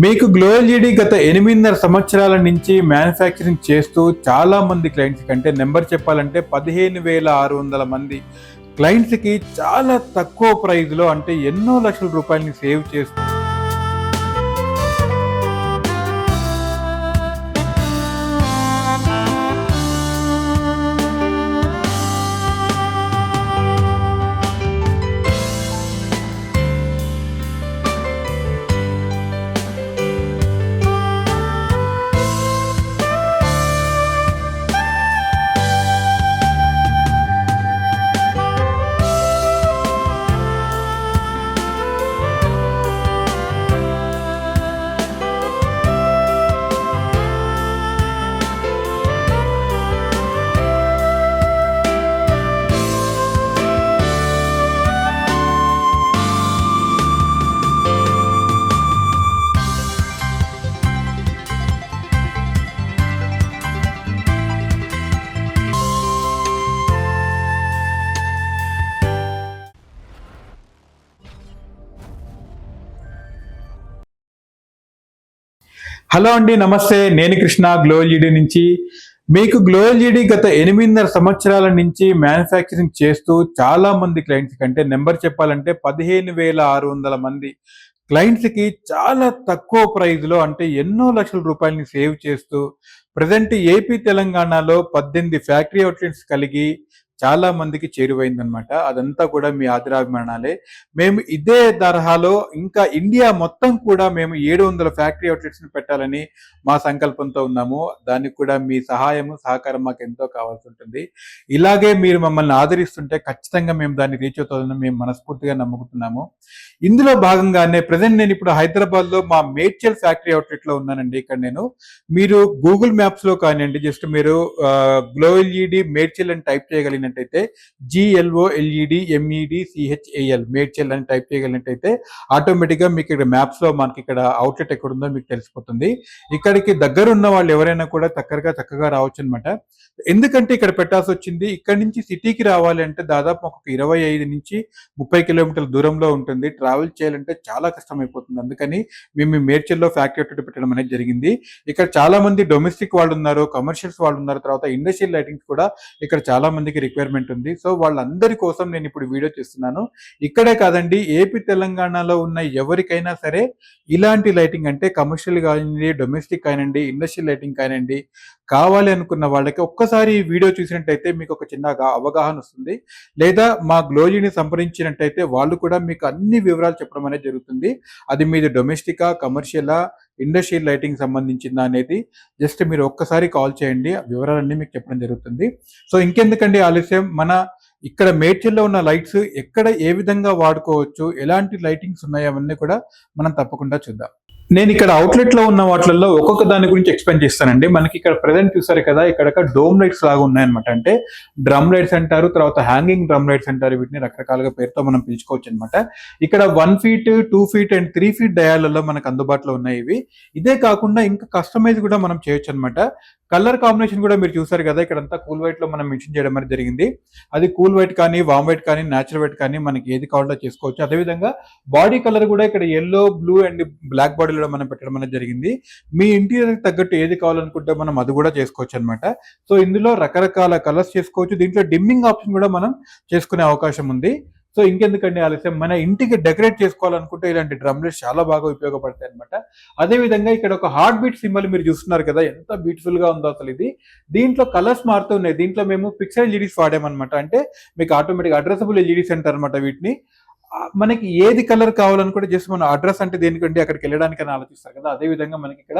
మీకు glow LED గత 8.5 సంవత్సరాల నుంచి మ్యానుఫ్యాక్చరింగ్ చేస్తూ చాలా మంది క్లయింట్స్ కంటే నెంబర్ చెప్పాలంటే 15,600 మంది క్లయింట్స్కి చాలా తక్కువ ప్రైస్లో అంటే ఎన్నో లక్షల రూపాయలని సేవ్ చేస్తూ హలో అండి, నమస్తే. నేను కృష్ణ, గ్లో ఎల్ఈడి నుంచి. మీకు గ్లో ఎల్ఈడి గత 8.5 సంవత్సరాల నుంచి మ్యానుఫ్యాక్చరింగ్ చేస్తూ చాలా మంది క్లయింట్స్ కంటే నెంబర్ చెప్పాలంటే 15,600 మంది క్లయింట్స్కి చాలా తక్కువ ప్రైస్లో అంటే ఎన్నో లక్షల రూపాయలని సేవ్ చేస్తూ ప్రజెంట్ ఏపీ తెలంగాణలో 18 ఫ్యాక్టరీ అవుట్లెట్స్ కలిగి చాలా మందికి చేరువైందనమాట. అదంతా కూడా మీ ఆదరాభిమానాలే. మేము ఇదే తరహాలో ఇంకా ఇండియా మొత్తం కూడా మేము 700 ఫ్యాక్టరీ అవుట్లెట్స్ని పెట్టాలని మా సంకల్పంతో ఉన్నాము. దానికి కూడా మీ సహాయము సహకారం మాకు ఎంతో కావాల్సి ఉంటుంది. ఇలాగే మీరు మమ్మల్ని ఆదరిస్తుంటే ఖచ్చితంగా మేము దాన్ని రీచ్ అవుతుందని మేము మనస్ఫూర్తిగా నమ్ముకుంటున్నాము. ఇందులో భాగంగానే ప్రజెంట్ నేను ఇప్పుడు హైదరాబాద్లో మా మేడ్చల్ ఫ్యాక్టరీ అవుట్లెట్లో ఉన్నానండి. ఇక్కడ నేను మీరు గూగుల్ మ్యాప్స్లో కానివ్వండి, జస్ట్ మీరు గ్లో ఎల్ఈడి మేడ్చల్ అని టైప్ చేయగలిగినట్టయితే GLOLED MEDCHAL మేడ్చల్ అని టైప్ చేయగలిగినట్టయితే ఆటోమేటిక్గా మీకు ఇక్కడ మ్యాప్స్లో మనకి ఇక్కడ అవుట్లెట్ ఎక్కడుందో మీకు తెలిసిపోతుంది. ఇక్కడికి దగ్గర ఉన్న వాళ్ళు ఎవరైనా కూడా చక్కగా రావచ్చు అనమాట. ఎందుకంటే ఇక్కడ పెట్టాల్సి వచ్చింది, ఇక్కడ నుంచి సిటీకి రావాలి అంటే దాదాపు ఒక 25 నుంచి 30 కిలోమీటర్ల దూరంలో ఉంటుంది. ట్రావెల్ చేయాలంటే చాలా కష్టం అయిపోతుంది. అందుకని మేము మేడ్చల్లో ఫ్యాక్టరీ అవుట్లెట్ పెట్టడం అనేది జరిగింది. ఇక్కడ చాలా మంది డొమెస్టిక్ వాళ్ళు ఉన్నారు, కమర్షియల్స్ వాళ్ళు ఉన్నారు, తర్వాత ఇండస్ట్రియల్ లైటింగ్స్ కూడా ఇక్కడ చాలా మందికి రిక్వైర్మెంట్ ఉంది. సో వాళ్ళందరి కోసం నేను ఇప్పుడు వీడియో చేస్తున్నాను. ఇక్కడే కాదండి, ఏపీ తెలంగాణలో ఉన్న ఎవరికైనా సరే ఇలాంటి లైటింగ్ అంటే కమర్షియల్ కానివ్వండి, డొమెస్టిక్ కానివ్వండి, ఇండస్ట్రియల్ లైటింగ్ కానివ్వండి కావాలి అనుకున్న వాళ్ళకి ఒక్కసారి ఈ వీడియో చూసినట్టయితే మీకు ఒక చిన్న అవగాహన వస్తుంది. లేదా మా గ్లోజీని సంప్రదించినట్టయితే వాళ్ళు కూడా మీకు అన్ని వివరాలు చెప్పడం అనేది జరుగుతుంది. అది మీది డొమెస్టికా, కమర్షియలా, ఇండస్ట్రియల్ లైటింగ్ సంబంధించిందా అనేది జస్ట్ మీరు ఒక్కసారి కాల్ చేయండి, వివరాలన్నీ మీకు చెప్పడం జరుగుతుంది. సో ఇంకెందుకండి ఆలస్యం, మన ఇక్కడ మేడ్చల్లో ఉన్న లైట్స్ ఎక్కడ ఏ విధంగా వాడుకోవచ్చు, ఎలాంటి లైటింగ్స్ ఉన్నాయి అవన్నీ కూడా మనం తప్పకుండా చూద్దాం. నేను ఇక్కడ అవుట్లెట్లో ఉన్న వాటిల్లో ఒక్కొక్క దాని గురించి ఎక్స్ప్లెయిన్ చేస్తానండి. మనకి ఇక్కడ ప్రజెంట్ చూసారు కదా, ఇక్కడ డోమ్ లైట్స్ లాగా ఉన్నాయన్నమాట. అంటే డ్రమ్ లైట్స్ అంటారు, తర్వాత హ్యాంగింగ్ డ్రమ్ లైట్స్ అంటారు. వీటిని రకరకాలుగా పేరుతో మనం పిలుచుకోవచ్చు అనమాట. ఇక్కడ 1 feet, 2 feet అండ్ 3 feet డయాలలో మనకు అందుబాటులో ఉన్నాయి ఇవి. ఇదే కాకుండా ఇంకా కస్టమైజ్ కూడా మనం చేయొచ్చు అనమాట. కలర్ కాంబినేషన్ కూడా మీరు చూసారు కదా, ఇక్కడంతా కూల్ వైట్ లో మనం మెన్షన్ చేయడం అనేది జరిగింది. అది కూల్ వైట్ కానీ, వామ్ వైట్ కానీ, న్యాచురల్ వైట్ కానీ మనకి ఏది కావాలో చేసుకోవచ్చు. అదేవిధంగా బాడీ కలర్ కూడా ఇక్కడ ఎల్లో, బ్లూ అండ్ బ్లాక్ బాడీలో మనం పెట్టడం అనేది జరిగింది. మీ ఇంటీరియర్ తగ్గట్టు ఏది కావాలనుకుంటే మనం అది కూడా చేసుకోవచ్చు అనమాట. సో ఇందులో రకరకాల కలర్స్ చేసుకోవచ్చు. దీంట్లో డిమ్మింగ్ ఆప్షన్ కూడా మనం చేసుకునే అవకాశం ఉంది. సో ఇంకెందుకండి ఆలస్యం, మన ఇంటికి డెకరేట్ చేసుకోవాలనుకుంటే ఇలాంటి డ్రమ్ లైట్స్ చాలా బాగా ఉపయోగపడతాయి అనమాట. అదేవిధంగా ఇక్కడ ఒక హార్ట్ బీట్ సింబల్ మీరు చూస్తున్నారు కదా, ఎంత బ్యూటిఫుల్ గా ఉందో అసలు ఇది. దీంట్లో కలర్స్ మారుతూ ఉన్నాయి. దీంట్లో మేము పిక్సెల్ ఎల్ఈడీస్ వాడామన్నమాట. అంటే మీకు ఆటోమేటిక్ అడ్రసబుల్ ఎల్ఈడీస్ అంటారు అనమాట వీటిని. మనకి ఏది కలర్ కావాలనుకుంటే జస్ట్ మన అడ్రస్ అంటే దేనికంటే అక్కడికి వెళ్ళడానికి అని ఆలోచిస్తారు కదా, అదే విధంగా మనకి ఇక్కడ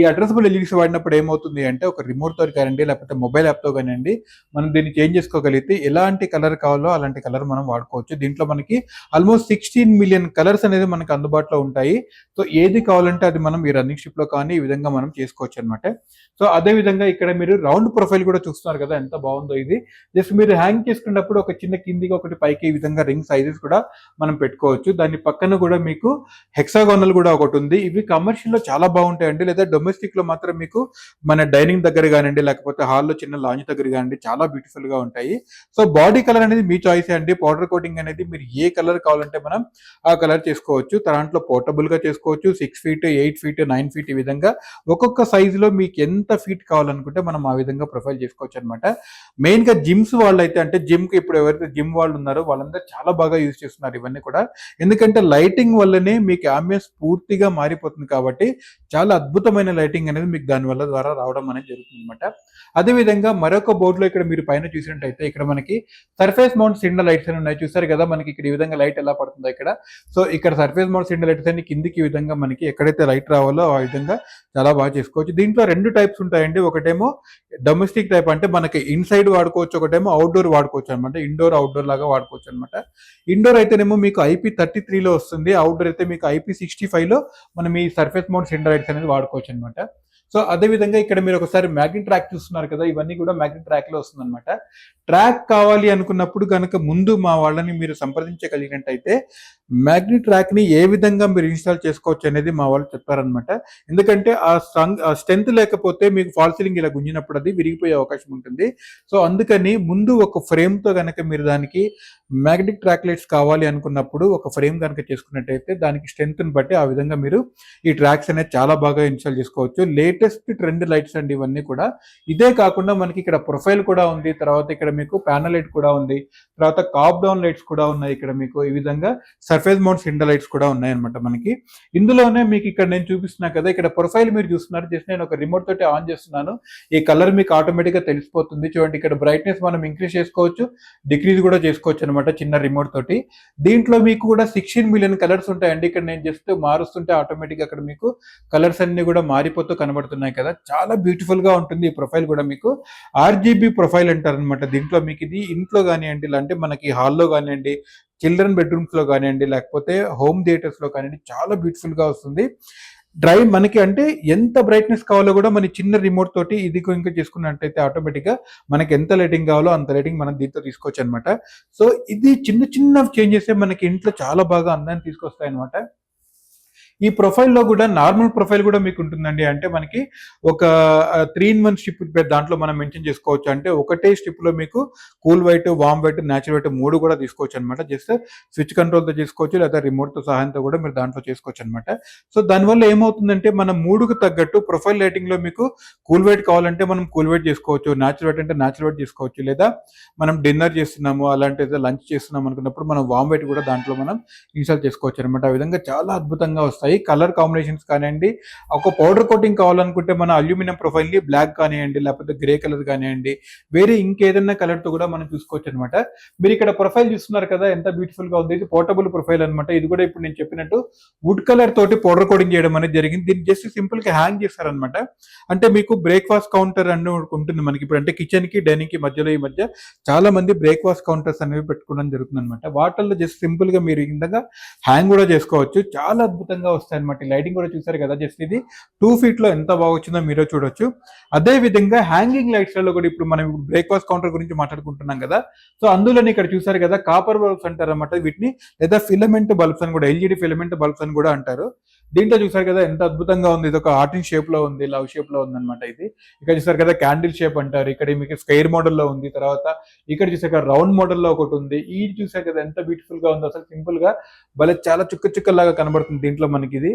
ఈ అడ్రసబుల్ ఎల్ఈడీస్ వాడినప్పుడు ఏమవుతుంది అంటే ఒక రిమోట్ తో కానివ్వండి, లేకపోతే మొబైల్ యాప్ తో కానివ్వండి, మనం దీన్ని చేంజ్ చేసుకోగలిగితే ఎలాంటి కలర్ కావాలో అలాంటి కలర్ మనం వాడుకోవచ్చు. దీంట్లో మనకి ఆల్మోస్ట్ 16 మిలియన్ కలర్స్ అనేది మనకు అందుబాటులో ఉంటాయి. సో ఏది కావాలంటే అది మనం ఈ రన్నింగ్ షిప్ లో కానీ ఈ విధంగా మనం చేసుకోవచ్చు అనమాట. సో అదే విధంగా ఇక్కడ మీరు రౌండ్ ప్రొఫైల్ కూడా చూస్తున్నారు కదా, ఎంత బాగుందో ఇది. జస్ట్ మీరు హ్యాంగ్ చేసుకున్నప్పుడు ఒక చిన్న కిందికి ఒకటి పైకి ఈ విధంగా రింగ్ సైజెస్ కూడా మనం పెట్టుకోవచ్చు. దాని పక్కన కూడా మీకు హెక్సాగోనల్ కూడా ఒకటి ఉంది. ఇవి కమర్షియల్లో చాలా బాగుంటాయండి. లేదా డొమెస్టిక్ లో మాత్రం మీకు మన డైనింగ్ దగ్గర కానివ్వండి, లేకపోతే హాల్లో చిన్న లాంజ్ దగ్గర కానివ్వండి, చాలా బ్యూటిఫుల్ గా ఉంటాయి. సో బాడీ కలర్ అనేది మీ చాయిస్ అండి. పౌడర్ కోటింగ్ అనేది మీరు ఏ కలర్ కావాలంటే మనం ఆ కలర్ చేసుకోవచ్చు. దాంట్లో పోర్టబుల్ గా చేసుకోవచ్చు. 6 ఫీట్, 8 ఫీట్, 9 ఫీట్ ఈ విధంగా ఒక్కొక్క సైజులో మీకు ఎంత ఫీట్ కావాలనుకుంటే మనం ఆ విధంగా ప్రొఫైల్ చేసుకోవచ్చు అనమాట. మెయిన్ గా జిమ్స్ వాళ్ళు అయితే, అంటే జిమ్ కి ఇప్పుడు ఎవరైతే జిమ్ వాళ్ళు ఉన్నారో వాళ్ళందరూ చాలా బాగా యూజ్ చేస్తున్నారు ఇవన్నీ కూడా. ఎందుకంటే లైటింగ్ వల్లనే మీకు ఆంబియన్స్ పూర్తిగా మారిపోతుంది కాబట్టి చాలా అద్భుతమైన లైటింగ్ అనేది మీకు దాని వల్ల ద్వారా రావడం అనేది జరుగుతుంది అనమాట. అదేవిధంగా మరొక బోర్డులో ఇక్కడ మీరు పైన చూసినట్టయితే ఇక్కడ మనకి సర్ఫేస్ మౌంట్ సిండల్ లైట్స్ అని ఉన్నాయి. చూసారు కదా మనకి ఇక్కడ ఈ విధంగా లైట్ ఎలా పడుతుందో ఇక్కడ. సో ఇక్కడ సర్ఫేస్ మౌంట్ సిండల్ లైట్స్ అన్ని కిందికి ఈ విధంగా మనకి ఎక్కడైతే లైట్ రావాలో ఆ విధంగా చాలా బాగా చేసుకోవచ్చు. దీంట్లో 2 టైప్స్ ఉంటాయండి. ఒకటేమో డొమెస్టిక్ టైప్, అంటే మనకి ఇన్సైడ్ వాడుకోవచ్చు, ఒకటేమో అవుట్డోర్ వాడుకోవచ్చు అనమాట. ఇండోర్ అవుట్డోర్ లాగా వాడుకోవచ్చు అనమాట. ఇండోర్ అయితేనేమో మీకు IP33లో వస్తుంది, అవుట్డోర్ అయితే మీకు IP65లో మనం ఈ సర్ఫేస్ మౌంట్ సిండల్ లైట్స్ అనేది వాడుకోవచ్చు అనమాట. సో అదే విధంగా ఇక్కడ మీరు ఒకసారి మ్యాగ్నెట్ ట్రాక్ చూస్తున్నారు కదా, ఇవన్నీ కూడా మ్యాగ్నెట్ ట్రాక్ లో వస్తుంది అనమాట. ట్రాక్ కావాలి అనుకున్నప్పుడు కనుక ముందు మా వాళ్ళని మీరు సంప్రదించగలిగినట్టయితే మ్యాగ్నెట్ ట్రాక్ ని ఏ విధంగా మీరు ఇన్స్టాల్ చేసుకోవచ్చు అనేది మా వాళ్ళు చెప్పారనమాట. ఎందుకంటే ఆ స్ట్రెంత్ లేకపోతే మీకు ఫాల్ సీలింగ్ ఇలా గుంజినప్పుడు అది విరిగిపోయే అవకాశం ఉంటుంది. సో అందుకని ముందు ఒక ఫ్రేమ్ తో కనుక మీరు దానికి మ్యాగ్నెటిక్ ట్రాక్ లైట్స్ కావాలి అనుకున్నప్పుడు ఒక ఫ్రేమ్ కనుక చేసుకున్నట్టయితే దానికి స్ట్రెంత్ ని బట్టి ఆ విధంగా మీరు ఈ ట్రాక్స్ అనేది చాలా బాగా ఇన్స్టాల్ చేసుకోవచ్చు. లేటెస్ట్ ట్రెండ్ లైట్స్ అండి ఇవన్నీ కూడా. ఇదే కాకుండా మనకి ఇక్కడ ప్రొఫైల్ కూడా ఉంది, తర్వాత ఇక్కడ మీకు ప్యానల్ లైట్ కూడా ఉంది, తర్వాత కాప్ డౌన్ లైట్స్ కూడా ఉన్నాయి. ఇక్కడ మీకు ఈ విధంగా సర్ఫేస్ మౌంట్ సిండల్ లైట్స్ కూడా ఉన్నాయి అనమాట మనకి. ఇందులోనే మీకు ఇక్కడ నేను చూపిస్తున్నా కదా, ఇక్కడ ప్రొఫైల్ మీరు చూస్తున్నారు. జస్ట్ నేను ఒక రిమోట్ తోటి ఆన్ చేస్తున్నాను. ఈ కలర్ మీకు ఆటోమేటిక్ గా తెలిసిపోతుంది. చూడండి ఇక్కడ బ్రైట్నెస్ మనం ఇంక్రీజ్ చేసుకోవచ్చు, డిక్రీజ్ కూడా చేసుకోవచ్చు అనమాట చిన్న రిమోట్ తోటి. దీంట్లో మీకు కూడా 16 మిలియన్ కలర్స్ ఉంటాయండి. ఇక్కడ నేను జస్ట్ మారుస్తుంటే ఆటోమేటిక్ గా అక్కడ మీకు కలర్స్ అన్ని కూడా మారిపోతూ కనబడుతున్నాయి కదా. చాలా బ్యూటిఫుల్ గా ఉంటుంది ఈ ప్రొఫైల్ కూడా. మీకు RGB ప్రొఫైల్ అంటారు అనమాట. దీంట్లో మీకు ఇది ఇంట్లో కానివ్వండి, అంటే మనకి హాల్లో కానివ్వండి, చిల్డ్రన్ బెడ్రూమ్స్ లో కానివ్వండి, లేకపోతే హోమ్ థియేటర్స్ లో కానివ్వండి, చాలా బ్యూటిఫుల్ గా వస్తుంది. మనకి అంటే ఎంత బ్రైట్నెస్ కావాలో కూడా మన చిన్న రిమోట్ తోటి ఇది ఇంకా చేసుకున్నట్టయితే ఆటోమేటిక్ గా మనకి ఎంత లైటింగ్ కావాలో అంత లైటింగ్ మనం దీంతో తీసుకోవచ్చు అనమాట. సో ఇది చిన్న చిన్న చేంజెస్ మనకి ఇంట్లో చాలా బాగా అందాన్ని తీసుకొస్తాయి అనమాట. ఈ ప్రొఫైల్లో కూడా నార్మల్ ప్రొఫైల్ కూడా మీకు ఉంటుందండి. అంటే మనకి ఒక 3-in-1 స్ట్రిప్ దాంట్లో మనం మెన్షన్ చేసుకోవచ్చు. అంటే ఒకటే స్ట్రిప్ లో మీకు కూల్ వైట్, వామ్ వైట్, న్యాచురల్ వైట్ 3 కూడా తీసుకోవచ్చు అనమాట. జస్ట్ స్విచ్ కంట్రోల్ తో చేసుకోవచ్చు, లేదా రిమోట్ తో సహాయంతో కూడా మీరు దాంట్లో చేసుకోవచ్చు అనమాట. సో దానివల్ల ఏమవుతుందంటే మనం 3కు తగ్గట్టు ప్రొఫైల్ లైటింగ్ లో మీకు కూల్ వైట్ కావాలంటే మనం కూల్ వైట్ చేసుకోవచ్చు, న్యాచురల్ వైట్ అంటే న్యాచురల్ వైట్ చేసుకోవచ్చు, లేదా మనం డిన్నర్ చేస్తున్నాము అలాంటి లంచ్ చేస్తున్నాం అనుకున్నప్పుడు మనం వామ్ వైట్ కూడా దాంట్లో మనం ఇన్స్టాల్ చేసుకోవచ్చు అనమాట. ఆ విధంగా చాలా అద్భుతంగా వస్తాయి కలర్ కాంబినేషన్స్ కానివ్వండి. ఒక పౌడర్ కోటింగ్ కావాలనుకుంటే మన అల్యూమినియం ప్రొఫైల్ ని బ్లాక్ కానివ్వండి, లేకపోతే గ్రే కలర్ కానివ్వండి, వేరే ఇంకేదైనా కలర్ తో కూడా మనం చూసుకోవచ్చు అనమాట. మీరు ఇక్కడ ప్రొఫైల్ చూస్తున్నారు కదా ఎంత బ్యూటిఫుల్ గా ఉంది. ఇది పోర్టబుల్ ప్రొఫైల్ అనమాట. ఇది కూడా ఇప్పుడు నేను చెప్పినట్టు వుడ్ కలర్ తోటి పౌడర్ కోటింగ్ చేయడం అనేది జరిగింది. దీన్ని జస్ట్ సింపుల్ గా హ్యాంగ్ చేస్తారనమాట. అంటే మీకు బ్రేక్ఫాస్ట్ కౌంటర్ అని ఉంటుంది మనకి. ఇప్పుడు అంటే కిచెన్ కి డైనింగ్ కి మధ్యలో ఈ మధ్య చాలా మంది బ్రేక్ఫాస్ట్ కౌంటర్స్ అనేవి పెట్టుకోవడం జరుగుతుంది అనమాట. వాటిల్లో జస్ట్ సింపుల్ గా మీరు ఈ విధంగా హ్యాంగ్ కూడా చేసుకోవచ్చు. చాలా అద్భుతంగా వస్తాయి అనమాట. లైటింగ్ కూడా చూసారు కదా, జస్ట్ ఇది 2 feet లో ఎంత బాగా వచ్చిందో మీరే చూడొచ్చు. అదే విధంగా హ్యాంగింగ్ లైట్స్ లలో కూడా ఇప్పుడు మనం బ్రేక్ఫాస్ట్ కౌంటర్ గురించి మాట్లాడుకుంటున్నాం కదా. సో అందులోనే ఇక్కడ చూసారు కదా కాపర్ బల్బ్స్ అంటారు అనమాట వీటిని, లేదా ఫిలమెంట్ బల్బ్స్ అని కూడా, LGD ఫిలమెంట్ బల్బ్స్ అని కూడా అంటారు. దీంట్లో చూసారు కదా ఎంత అద్భుతంగా ఉంది. ఇది ఒక ఆర్టిన్ షేప్ లో ఉంది, లవ్ షేప్ లో ఉంది అనమాట. ఇది ఇక్కడ చూసారు కదా క్యాండిల్ షేప్ అంటారు. ఇక్కడ మీకు స్క్వేర్ మోడల్ లో ఉంది. తర్వాత ఇక్కడ చూసారు కదా రౌండ్ మోడల్ లో ఒకటి ఉంది. ఈ చూసారు కదా ఎంత బ్యూటిఫుల్ గా ఉందో. అసలు సింపుల్ గా భలే చాలా చుక్కలాగా కనబడుతుంది దీంట్లో మనకి. ఇది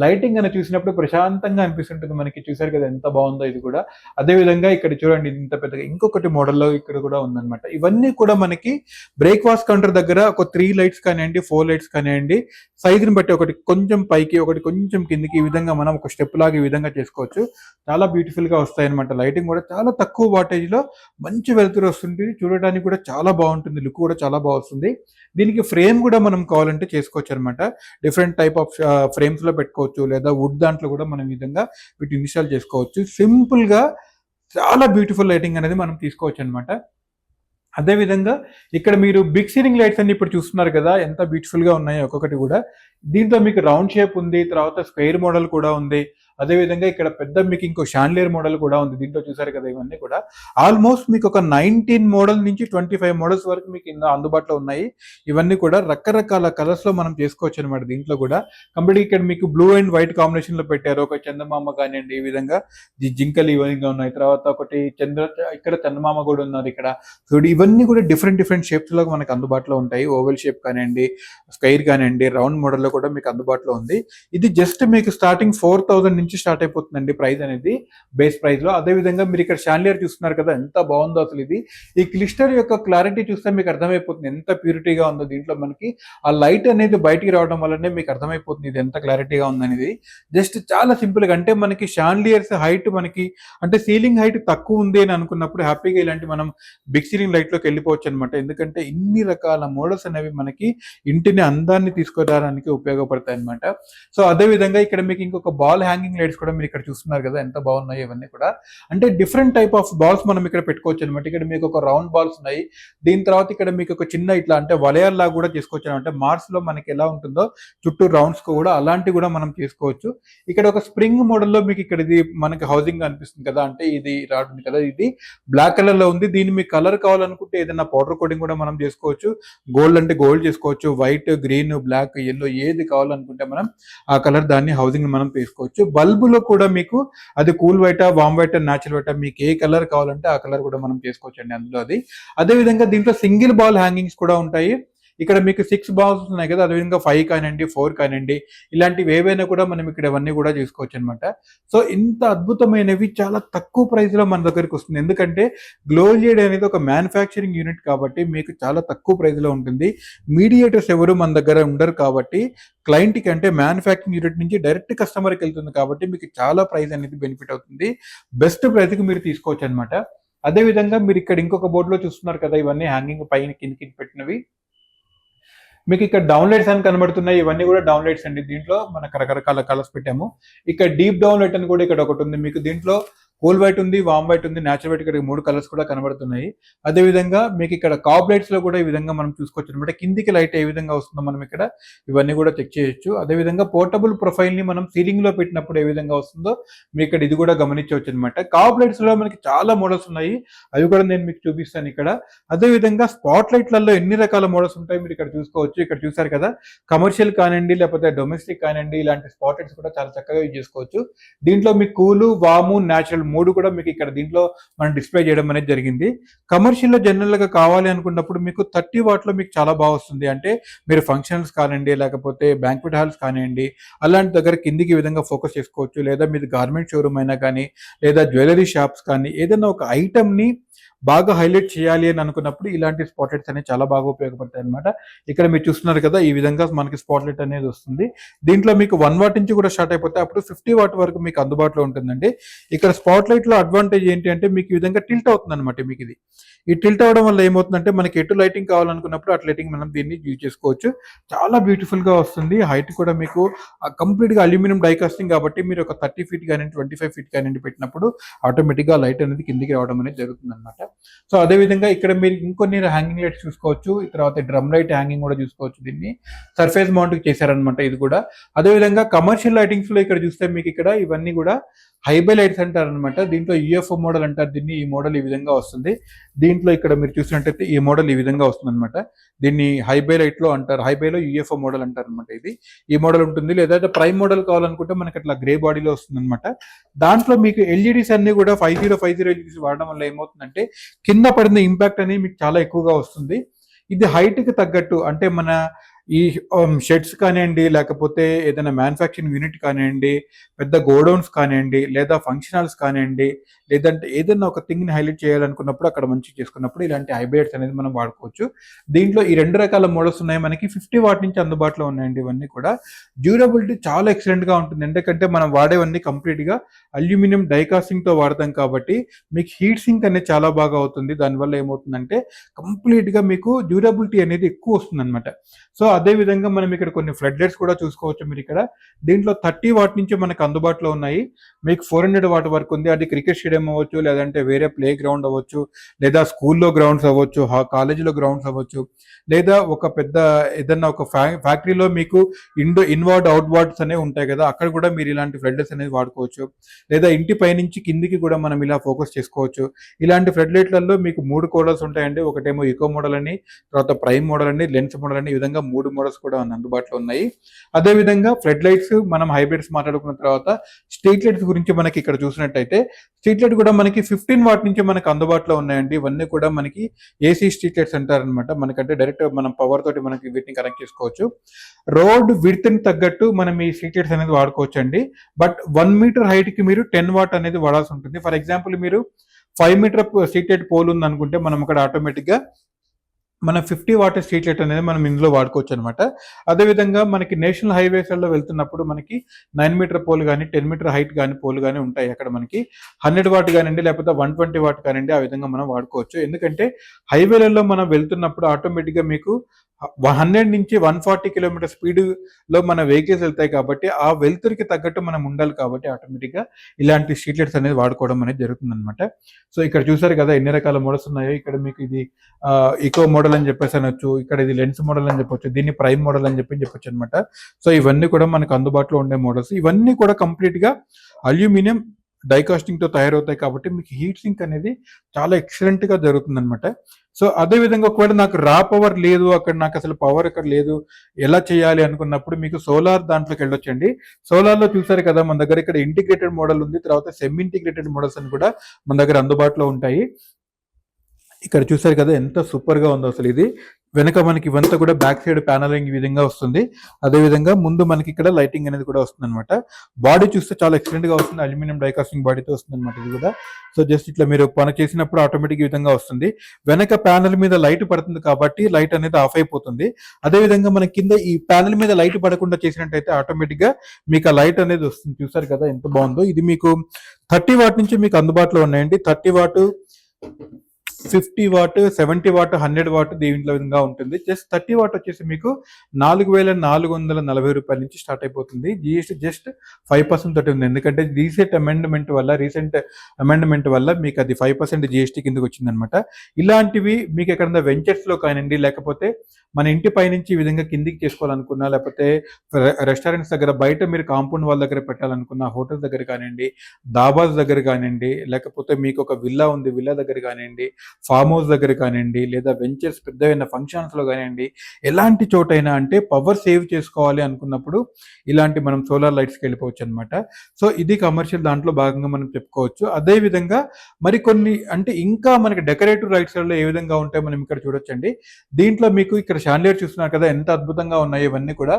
లైటింగ్ అని చూసినప్పుడు ప్రశాంతంగా అనిపిస్తుంటుంది మనకి. చూసారు కదా ఎంత బాగుందో ఇది కూడా. అదే విధంగా ఇక్కడ చూడండి ఇంత పెద్దగా ఇంకొకటి మోడల్లో ఇక్కడ కూడా ఉందన్నమాట. ఇవన్నీ కూడా మనకి బ్రేక్ఫాస్ట్ కౌంటర్ దగ్గర ఒక 3 లైట్స్ కానివ్వండి, 4 లైట్స్ కానివ్వండి, సైజుని బట్టి ఒకటి కొంచెం పైకి, ఒకటి కొంచెం కిందికి, ఈ విధంగా మనం ఒక స్టెప్ లాగా ఈ విధంగా చేసుకోవచ్చు. చాలా బ్యూటిఫుల్ గా వస్తాయి అనమాట. లైటింగ్ కూడా చాలా తక్కువ వాటేజ్ లో మంచి వెలుతురు వస్తుంది. చూడడానికి కూడా చాలా బాగుంటుంది, లుక్ కూడా చాలా బాగా వస్తుంది. దీనికి ఫ్రేమ్ కూడా మనం కావాలంటే చేసుకోవచ్చు అనమాట. డిఫరెంట్ టైప్ ఆఫ్ ఫ్రేమ్స్ లో పెట్టుకోవచ్చు, లేదా వుడ్ దాంట్లో కూడా మనం ఈ విధంగా వీటిని ఇన్స్టాల్ చేసుకోవచ్చు. సింపుల్ గా చాలా బ్యూటిఫుల్ లైటింగ్ అనేది మనం తీసుకోవచ్చు అనమాట. అదే విధంగా ఇక్కడ మీరు బిగ్ సీలింగ్ లైట్స్ అన్ని ఇప్పుడు చూస్తున్నారు కదా ఎంత బ్యూటిఫుల్ గా ఉన్నాయో ఒక్కొక్కటి కూడా. దీంట్లో మీకు రౌండ్ షేప్ ఉంది, తర్వాత స్క్వేర్ మోడల్ కూడా ఉంది, అదేవిధంగా ఇక్కడ పెద్ద మీకు ఇంకో షాన్లియర్ మోడల్ కూడా ఉంది. దీంట్లో చూసారు కదా ఇవన్నీ కూడా ఆల్మోస్ట్ మీకు ఒక 19 మోడల్ నుంచి 25 మోడల్స్ వరకు మీకు అందుబాటులో ఉన్నాయి. ఇవన్నీ కూడా రకరకాల కలర్స్ లో మనం చేసుకోవచ్చు అనమాట. దీంట్లో కూడా కంప్లీట్ ఇక్కడ మీకు బ్లూ అండ్ వైట్ కాంబినేషన్ లో పెట్టారు. ఒక చందమామ కానివ్వండి, ఈ విధంగా జింకలు ఇవన్నీ ఉన్నాయి. తర్వాత ఒకటి ఇక్కడ చందమామ కూడా ఉన్నారు ఇక్కడ. సో ఇవన్నీ కూడా డిఫరెంట్ షేప్స్ లో మనకు అందుబాటులో ఉంటాయి. ఓవెల్ షేప్ కానివ్వండి, స్క్వేర్ కానివ్వండి, రౌండ్ మోడల్ లో కూడా మీకు అందుబాటులో ఉంది. ఇది జస్ట్ మీకు స్టార్టింగ్ 4000 నుంచి స్టార్ట్ అయిపోతుందండి ప్రైస్ అనేది, బేస్ ప్రైస్ లో. అదే విధంగా మీరు ఇక్కడ షాన్లియర్ చూస్తున్నారు కదా, ఎంత బాగుందో అసలు ఇది. ఈ క్లిస్టర్ యొక్క క్లారిటీ చూస్తే మీకు అర్థమైపోతుంది ఎంత ప్యూరిటీగా ఉందో. దీంట్లో మనకి ఆ లైట్ అనేది బయటికి రావడం వల్లనే మీకు అర్థమైపోతుంది ఇది ఎంత క్లారిటీగా ఉందనేది. జస్ట్ చాలా సింపుల్ గా, అంటే మనకి షాన్లియర్స్ హైట్ మనకి అంటే సీలింగ్ హైట్ తక్కువ ఉంది అని అనుకున్నప్పుడు హ్యాపీగా ఇలాంటి మనం బిగ్ సీలింగ్ లైట్ లోకి వెళ్ళిపోవచ్చు అనమాట. ఎందుకంటే ఇన్ని రకాల మోడల్స్ అనేవి మనకి ఇంటిని అందాన్ని తీసుకురావడానికి ఉపయోగపడతాయి అనమాట. సో అదే విధంగా ఇక్కడ మీకు ఇంకొక బాల్ హ్యాంగింగ్ లైట్స్ కూడా మీరు ఇక్కడ చూస్తున్నారు కదా, ఎంత బాగున్నాయి ఇవన్నీ కూడా. అంటే డిఫరెంట్ టైప్ ఆఫ్ బాల్స్ మనం ఇక్కడ పెట్టుకోవచ్చు అనమాట. ఇక్కడ మీకు ఒక రౌండ్ బాల్స్ ఉన్నాయి. దీని తర్వాత ఇక్కడ మీకు ఒక చిన్న ఇట్లా అంటే వలయాల్లాగా కూడా చేసుకోవచ్చు అనమాట. మార్స్ లో మనకి ఎలా ఉంటుందో చుట్టూ రౌండ్స్ కూడా అలాంటివి కూడా మనం చేసుకోవచ్చు. ఇక్కడ ఒక స్ప్రింగ్ మోడల్ లో మీకు ఇక్కడ ఇది మనకి హౌసింగ్ అనిపిస్తుంది కదా, అంటే ఇది రాడుంది కదా, ఇది బ్లాక్ కలర్ లో ఉంది. దీన్ని మీకు కలర్ కావాలనుకుంటే ఏదైనా పౌడర్ కోటింగ్ కూడా మనం చేసుకోవచ్చు. గోల్డ్ అంటే గోల్డ్ చేసుకోవచ్చు, వైట్, గ్రీన్, బ్లాక్, ఎల్లో ఏది కావాలనుకుంటే మనం ఆ కలర్ దాన్ని హౌసింగ్ మనం వేసుకోవచ్చు. బల్బులో కూడా మీకు అది కూల్ వైటా, వామ్ వైటా, న్యాచురల్ వైటా, మీకు ఏ కలర్ కావాలంటే ఆ కలర్ కూడా మనం చేసుకోవచ్చు అండి అందులో అది. అదే విధంగా దీంట్లో సింగిల్ బాల్ హ్యాంగింగ్స్ కూడా ఉంటాయి. ఇక్కడ మీకు 6 బాల్స్ ఉన్నాయి కదా, అదేవిధంగా 5 కానివ్వండి, 4 కానివ్వండి, ఇలాంటివి ఏవైనా కూడా మనం ఇక్కడ ఇవన్నీ కూడా చూసుకోవచ్చు అనమాట. సో ఇంత అద్భుతమైనవి చాలా తక్కువ ప్రైస్ లో మన దగ్గరికి వస్తుంది. ఎందుకంటే గ్లోలియడ్ అనేది ఒక మ్యానుఫ్యాక్చరింగ్ యూనిట్ కాబట్టి మీకు చాలా తక్కువ ప్రైస్ లో ఉంటుంది. మీడియేటర్స్ ఎవరు మన దగ్గర ఉండరు కాబట్టి క్లయింట్కి అంటే మ్యానుఫ్యాక్చరింగ్ యూనిట్ నుంచి డైరెక్ట్ కస్టమర్కి వెళ్తుంది కాబట్టి మీకు చాలా ప్రైస్ అనేది బెనిఫిట్ అవుతుంది. బెస్ట్ ప్రైస్కి మీరు తీసుకోవచ్చు అనమాట. అదే విధంగా మీరు ఇక్కడ ఇంకొక బోర్డులో చూస్తున్నారు కదా, ఇవన్నీ హ్యాంగింగ్ పైన కిందకి పెట్టినవి. మీకు ఇక్కడ డౌన్లైట్స్ అని కనబడుతున్నాయి. ఇవన్నీ కూడా డౌన్లైట్స్ అండి. దీంట్లో మనకు రకరకాల కలర్స్ పెట్టాము. ఇక్కడ డీప్ డౌన్లైట్ అని కూడా ఇక్కడ ఒకటి ఉంది. మీకు దీంట్లో కూల్ వైట్ ఉంది, వామ్ వైట్ ఉంది, న్యాచురల్ వైట్, ఇక్కడ 3 కలర్స్ కూడా కనబడుతున్నాయి. అదే విధంగా మీకు ఇక్కడ కాప్ లైట్స్ లో కూడా ఈ విధంగా మనం చూసుకోవచ్చు అనమాట. కిందికి లైట్ ఏ విధంగా వస్తుందో మనం ఇక్కడ ఇవన్నీ కూడా చెక్ చేయొచ్చు. అదే విధంగా పోర్టబుల్ ప్రొఫైల్ ని మనం సీలింగ్ లో పెట్టినప్పుడు ఏ విధంగా వస్తుందో మీరు ఇక్కడ ఇది కూడా గమనించవచ్చు అనమాట. కాప్ లైట్స్ లో మనకి చాలా మోడల్స్ ఉన్నాయి, అవి కూడా నేను మీకు చూపిస్తాను ఇక్కడ. అదే విధంగా స్పాట్ లైట్లలో ఎన్ని రకాల మోడల్స్ ఉంటాయి మీరు ఇక్కడ చూసుకోవచ్చు. ఇక్కడ చూసారు కదా, కమర్షియల్ కానివ్వండి, లేకపోతే డొమెస్టిక్ కానివ్వండి, ఇలాంటి స్పాట్ లైట్స్ కూడా చాలా చక్కగా యూజ్ చేసుకోవచ్చు. దీంట్లో మీకు కూలు, వాము, న్యాచురల్ 3 కూడా మీకు ఇక్కడ దీంట్లో మనం డిస్ప్లే చేయడం అనేది జరిగింది. కమర్షియల్ లో జనరల్ గా కావాలి అనుకున్నప్పుడు మీకు 30 వాట్ లో మీకు చాలా బాగా వస్తుంది. అంటే మీరు ఫంక్షన్స్ కానివ్వండి, లేకపోతే బ్యాంక్వెట్ హాల్స్ కానివ్వండి, అలాంటి దగ్గర కిందికి విధంగా ఫోకస్ చేసుకోవచ్చు. లేదా మీది గార్మెంట్ షోరూమ్ అయినా కానీ, లేదా జ్యువెలరీ షాప్స్ కానీ, ఏదైనా ఒక ఐటమ్ ని బాగా హైలైట్ చేయాలి అని అనుకున్నప్పుడు ఇలాంటి స్పాట్ లైట్స్ అనేవి చాలా బాగా ఉపయోగపడతాయి అనమాట. ఇక్కడ మీరు చూస్తున్నారు కదా, ఈ విధంగా మనకి స్పాట్ లైట్ అనేది వస్తుంది. దీంట్లో మీకు 1 వాట్ నుంచి కూడా స్టార్ట్ అయిపోతే అప్పుడు 50 వాట్ వరకు మీకు అందుబాటులో ఉంటుందండి. ఇక్కడ స్పాట్ లైట్ లో అడ్వాంటేజ్ ఏంటి అంటే మీకు ఈ విధంగా టిల్ట్ అవుతుంది అనమాట. మీకు ఇది ఈ టిల్ట్ అవడం వల్ల ఏమవుతుందంటే మనకి ఎటు లైటింగ్ కావాలనుకున్నప్పుడు అటు లైటింగ్ మనం దీన్ని యూజ్ చేసుకోవచ్చు. చాలా బ్యూటిఫుల్ గా వస్తుంది. హైట్ కూడా మీకు కంప్లీట్ గా అల్యూమినియం డైకాస్టింగ్ కాబట్టి మీరు ఒక 30 ఫీట్ కానీ 25 ఫీట్ కానీ పెట్టినప్పుడు ఆటోమేటిక్ గా లైట్ అనేది కిందికి రావడం అనేది జరుగుతుంది అనమాట. సో అదే విధంగా ఇక్కడ మీరు ఇంకొన్ని హ్యాంగింగ్ లైట్స్ చూసుకోవచ్చు. తర్వాత డ్రమ్ లైట్ హ్యాంగింగ్ కూడా చూసుకోవచ్చు. దీన్ని సర్ఫేస్ మౌంట్ చేశారనమాట ఇది కూడా. అదే విధంగా కమర్షియల్ లైటింగ్స్ లో ఇక్కడ చూస్తే మీకు ఇక్కడ ఇవన్నీ కూడా హైబై లైట్స్ అంటారు అనమాట. దీంట్లో యూఎఫ్ఓ మోడల్ అంటారు దీన్ని. ఈ మోడల్ ఈ విధంగా వస్తుంది. దీంట్లో ఇక్కడ మీరు చూసినట్టయితే ఈ మోడల్ ఈ విధంగా వస్తుంది అనమాట. దీన్ని హైబై లైట్ లో అంటారు, హైబైలో యూఎఫ్ఓ మోడల్ అంటారు అనమాట. ఇది ఈ మోడల్ ఉంటుంది. లేదా ప్రైమ్ మోడల్ కావాలనుకుంటే మనకి అట్లా గ్రే బాడీలో వస్తుంది అనమాట. దాంట్లో మీకు ఎల్ఈడీస్ అన్ని కూడా 5050 ఎల్ఈడీస్ వాడడం వల్ల ఏమవుతుందంటే కింద పడిన ఇంపాక్ట్ అనేది మీకు చాలా ఎక్కువగా వస్తుంది. ఇది హైట్ కి తగ్గట్టు అంటే మన ఈ షెడ్స్ కానివ్వండి, లేకపోతే ఏదైనా మ్యానుఫ్యాక్చరింగ్ యూనిట్ కానివ్వండి, పెద్ద గోడౌన్స్ కానివ్వండి, లేదా ఫంక్షన్ హాల్స్ కానివ్వండి, లేదంటే ఏదైనా ఒక థింగ్ ని హైలైట్ చేయాలనుకున్నప్పుడు అక్కడ మంచి చేసుకున్నప్పుడు ఇలాంటి హైబ్రిడ్స్ అనేది మనం వాడుకోవచ్చు. దీంట్లో ఈ 2 రకాల మోడల్స్ ఉన్నాయి. మనకి 50 వాట్ నుంచి అందుబాటులో ఉన్నాయండి. ఇవన్నీ కూడా డ్యూరబిలిటీ చాలా ఎక్సలెంట్ గా ఉంటుంది. ఎందుకంటే మనం వాడేవన్నీ కంప్లీట్ గా అల్యూమినియం డైకాస్టింగ్ తో వాడతాం కాబట్టి మీకు హీట్ సింక్ అనేది చాలా బాగా అవుతుంది. దానివల్ల ఏమవుతుందంటే కంప్లీట్ గా మీకు డ్యూరబిలిటీ అనేది ఎక్కువ వస్తుంది అనమాట. సో అదే విధంగా మనం ఇక్కడ కొన్ని ఫ్లడ్ లైట్స్ కూడా చూసుకోవచ్చు మీరు ఇక్కడ. దీంట్లో 30 వాట్ నుంచి మనకు అందుబాటులో ఉన్నాయి. మీకు 400 వాట్ వరకు ఉంది. అది క్రికెట్ స్టేడియం అవ్వచ్చు, లేదంటే వేరే ప్లే గ్రౌండ్ అవ్వచ్చు, లేదా స్కూల్లో గ్రౌండ్స్ అవ్వచ్చు, కాలేజీలో గ్రౌండ్స్ అవ్వచ్చు, లేదా ఒక పెద్ద ఏదన్నా ఒక ఫ్యాక్టరీలో మీకు ఇన్వర్డ్ అవుట్వర్డ్స్ అనేవి ఉంటాయి కదా, అక్కడ కూడా మీరు ఇలాంటి ఫ్లడ్ లైట్స్ అనేది వాడుకోవచ్చు. లేదా ఇంటి పైనుంచి కిందికి కూడా మనం ఇలా ఫోకస్ చేసుకోవచ్చు. ఇలాంటి ఫ్లడ్ లైట్లలో మీకు 3 మోడల్స్ ఉంటాయండి. ఒకటేమో ఈకో మోడల్ అని, తర్వాత ప్రైమ్ మోడల్ అని, లెన్స్ మోడల్ అని, ఈ విధంగా 3 మోడల్స్ కూడా అందుబాటులో ఉన్నాయి. అదేవిధంగా ఫ్లడ్ లైట్స్ మనం హైబ్రిడ్స్ మాట్లాడుకున్న తర్వాత స్ట్రీట్ లైట్స్ గురించి మనకి ఇక్కడ చూసినట్టయితే స్ట్రీట్ లైట్ కూడా మనకి 15 వాట్ నుంచి మనకు అందుబాటులో ఉన్నాయండి. ఇవన్నీ కూడా మనకి ఏసీ స్ట్రీట్ లైట్స్ అంటారనమాట. మనకంటే డైరెక్ట్ మనం పవర్ తోటి మనకి వీటిని కనెక్ట్ చేసుకోవచ్చు. రోడ్ విడ్త్ ని తగ్గట్టు మనం ఈ స్ట్రీట్ లైట్స్ అనేది వాడుకోవచ్చు అండి. బట్ 1 మీటర్ హైట్ కి మీరు 10 వాట్ అనేది వాడాల్సి ఉంటుంది. ఫర్ ఎగ్జాంపుల్ మీరు 5 మీటర్ స్ట్రీట్ లైట్ పోల్ ఉంది అనుకుంటే మనం అక్కడ ఆటోమేటిక్ గా మన 50 వాట్ స్ట్రీట్ లైట్ అనేది మనం ఇందులో వాడుకోవచ్చు అనమాట. అదేవిధంగా మనకి నేషనల్ హైవేస్లలో వెళ్తున్నప్పుడు మనకి 9 మీటర్ పోల్ కానీ 10 మీటర్ హైట్ కానీ పోల్ కానీ ఉంటాయి. అక్కడ మనకి 100 వాట్ కానివ్వండి, లేకపోతే 120 వాట్ కానివ్వండి, ఆ విధంగా మనం వాడుకోవచ్చు. ఎందుకంటే హైవేలలో మనం వెళ్తున్నప్పుడు ఆటోమేటిక్గా మీకు 100 నుంచి 140 కిలోమీటర్ స్పీడ్లో మన వెహికల్స్ వెళ్తాయి కాబట్టి ఆ వెలుతురికి తగ్గట్టు మనం ఉండాలి కాబట్టి ఆటోమేటిక్గా ఇలాంటి స్ట్రీట్ లైట్స్ అనేది వాడుకోవడం అనేది జరుగుతుంది అనమాట. సో ఇక్కడ చూసారు కదా ఎన్ని రకాల మోడల్స్ ఉన్నాయో. ఇక్కడ మీకు ఇది ఈకో మోడల్ అని చెప్పేసి అనొచ్చు, ఇక్కడ ఇది లెన్స్ మోడల్ అని చెప్పొచ్చు, దీన్ని ప్రైమ్ మోడల్ అని చెప్పొచ్చు అనమాట. సో ఇవన్నీ కూడా మనకు అందుబాటులో ఉండే మోడల్స్. ఇవన్నీ కూడా కంప్లీట్ గా అల్యూమినియం డైకాస్టింగ్ తో తయారవుతాయి కాబట్టి మీకు హీట్ సింక్ అనేది చాలా ఎక్సలెంట్ గా జరుగుతుంది అనమాట. సో అదే విధంగా ఒకవేళ నాకు రా పవర్ లేదు, అక్కడ నాకు అసలు పవర్ అక్కడ లేదు, ఎలా చేయాలి అనుకున్నప్పుడు మీకు సోలార్ దాంట్లోకి వెళ్ళొచ్చండి. సోలార్ లో చూసారు కదా మన దగ్గర ఇక్కడ ఇంటిగ్రేటెడ్ మోడల్ ఉంది, తర్వాత సెమీ ఇంటిగ్రేటెడ్ మోడల్స్ అని కూడా మన దగ్గర అందుబాటులో ఉంటాయి. ఇక్కడ చూసారు కదా ఎంత సూపర్ గా ఉందో అసలు. ఇది వెనక మనకి ఇవంతా కూడా బ్యాక్ సైడ్ ప్యానలింగ్ ఈ విధంగా వస్తుంది. అదే విధంగా ముందు మనకి ఇక్కడ లైటింగ్ అనేది కూడా వస్తుంది అనమాట. బాడీ చూస్తే చాలా ఎక్సలెంట్ గా వస్తుంది, అల్యూమినియం డైకాస్టింగ్ బాడీతో వస్తుంది అనమాట ఇది కూడా. సో జస్ట్ ఇట్లా మీరు పని చేసినప్పుడు ఆటోమేటిక్ ఈ విధంగా వస్తుంది. వెనక ప్యానల్ మీద లైట్ పడుతుంది కాబట్టి లైట్ అనేది ఆఫ్ అయిపోతుంది. అదే విధంగా మన కింద ఈ ప్యానల్ మీద లైట్ పడకుండా చేసినట్టయితే ఆటోమేటిక్ గా మీకు ఆ లైట్ అనేది వస్తుంది. చూసారు కదా ఎంత బాగుందో. ఇది మీకు 30 వాట్ నుంచి మీకు అందుబాటులో ఉన్నాయండి. 30 వాట్, 50 వాట్, 70 వాట్, 100 వాట్ దీంట్లో విధంగా ఉంటుంది. జస్ట్ 30 వాట్ వచ్చేసి మీకు 4,440 రూపాయల నుంచి స్టార్ట్ అయిపోతుంది. జిఎస్టీ జస్ట్ 5% తోటి ఉంది. ఎందుకంటే రీసెంట్ అమెండ్మెంట్ వల్ల మీకు అది 5% జిఎస్టీ కిందకి వచ్చిందనమాట. ఇలాంటివి మీకు ఎక్కడన్నా వెంచర్స్ లో కానివ్వండి, లేకపోతే మన ఇంటి పైనుంచి ఈ విధంగా కిందికి చేసుకోవాలనుకున్నా, లేకపోతే రెస్టారెంట్స్ దగ్గర బయట మీరు కాంపౌండ్ వాళ్ళ దగ్గర పెట్టాలనుకున్నా, హోటల్స్ దగ్గర కానివ్వండి, దాబాస్ దగ్గర కానివ్వండి, లేకపోతే మీకు ఒక విల్లా ఉంది, విల్లా దగ్గర కానివ్వండి, ఫామ్ హౌస్ దగ్గర కానివ్వండి, లేదా వెంచర్స్ పెద్దవైన ఫంక్షన్స్ లో కానివ్వండి, ఎలాంటి చోటైనా అంటే పవర్ సేవ్ చేసుకోవాలి అనుకున్నప్పుడు ఇలాంటి మనం సోలార్ లైట్స్కి వెళ్ళిపోవచ్చు అనమాట. సో ఇది కమర్షియల్ దాంట్లో భాగంగా మనం చెప్పుకోవచ్చు. అదే విధంగా మరికొన్ని అంటే ఇంకా మనకి డెకరేటివ్ లైట్స్ లో ఏ విధంగా ఉంటాయో మనం ఇక్కడ చూడొచ్చండి. దీంట్లో మీకు ఇక్కడ షాండిలియర్ చూస్తున్నారు కదా ఎంత అద్భుతంగా ఉన్నాయి. ఇవన్నీ కూడా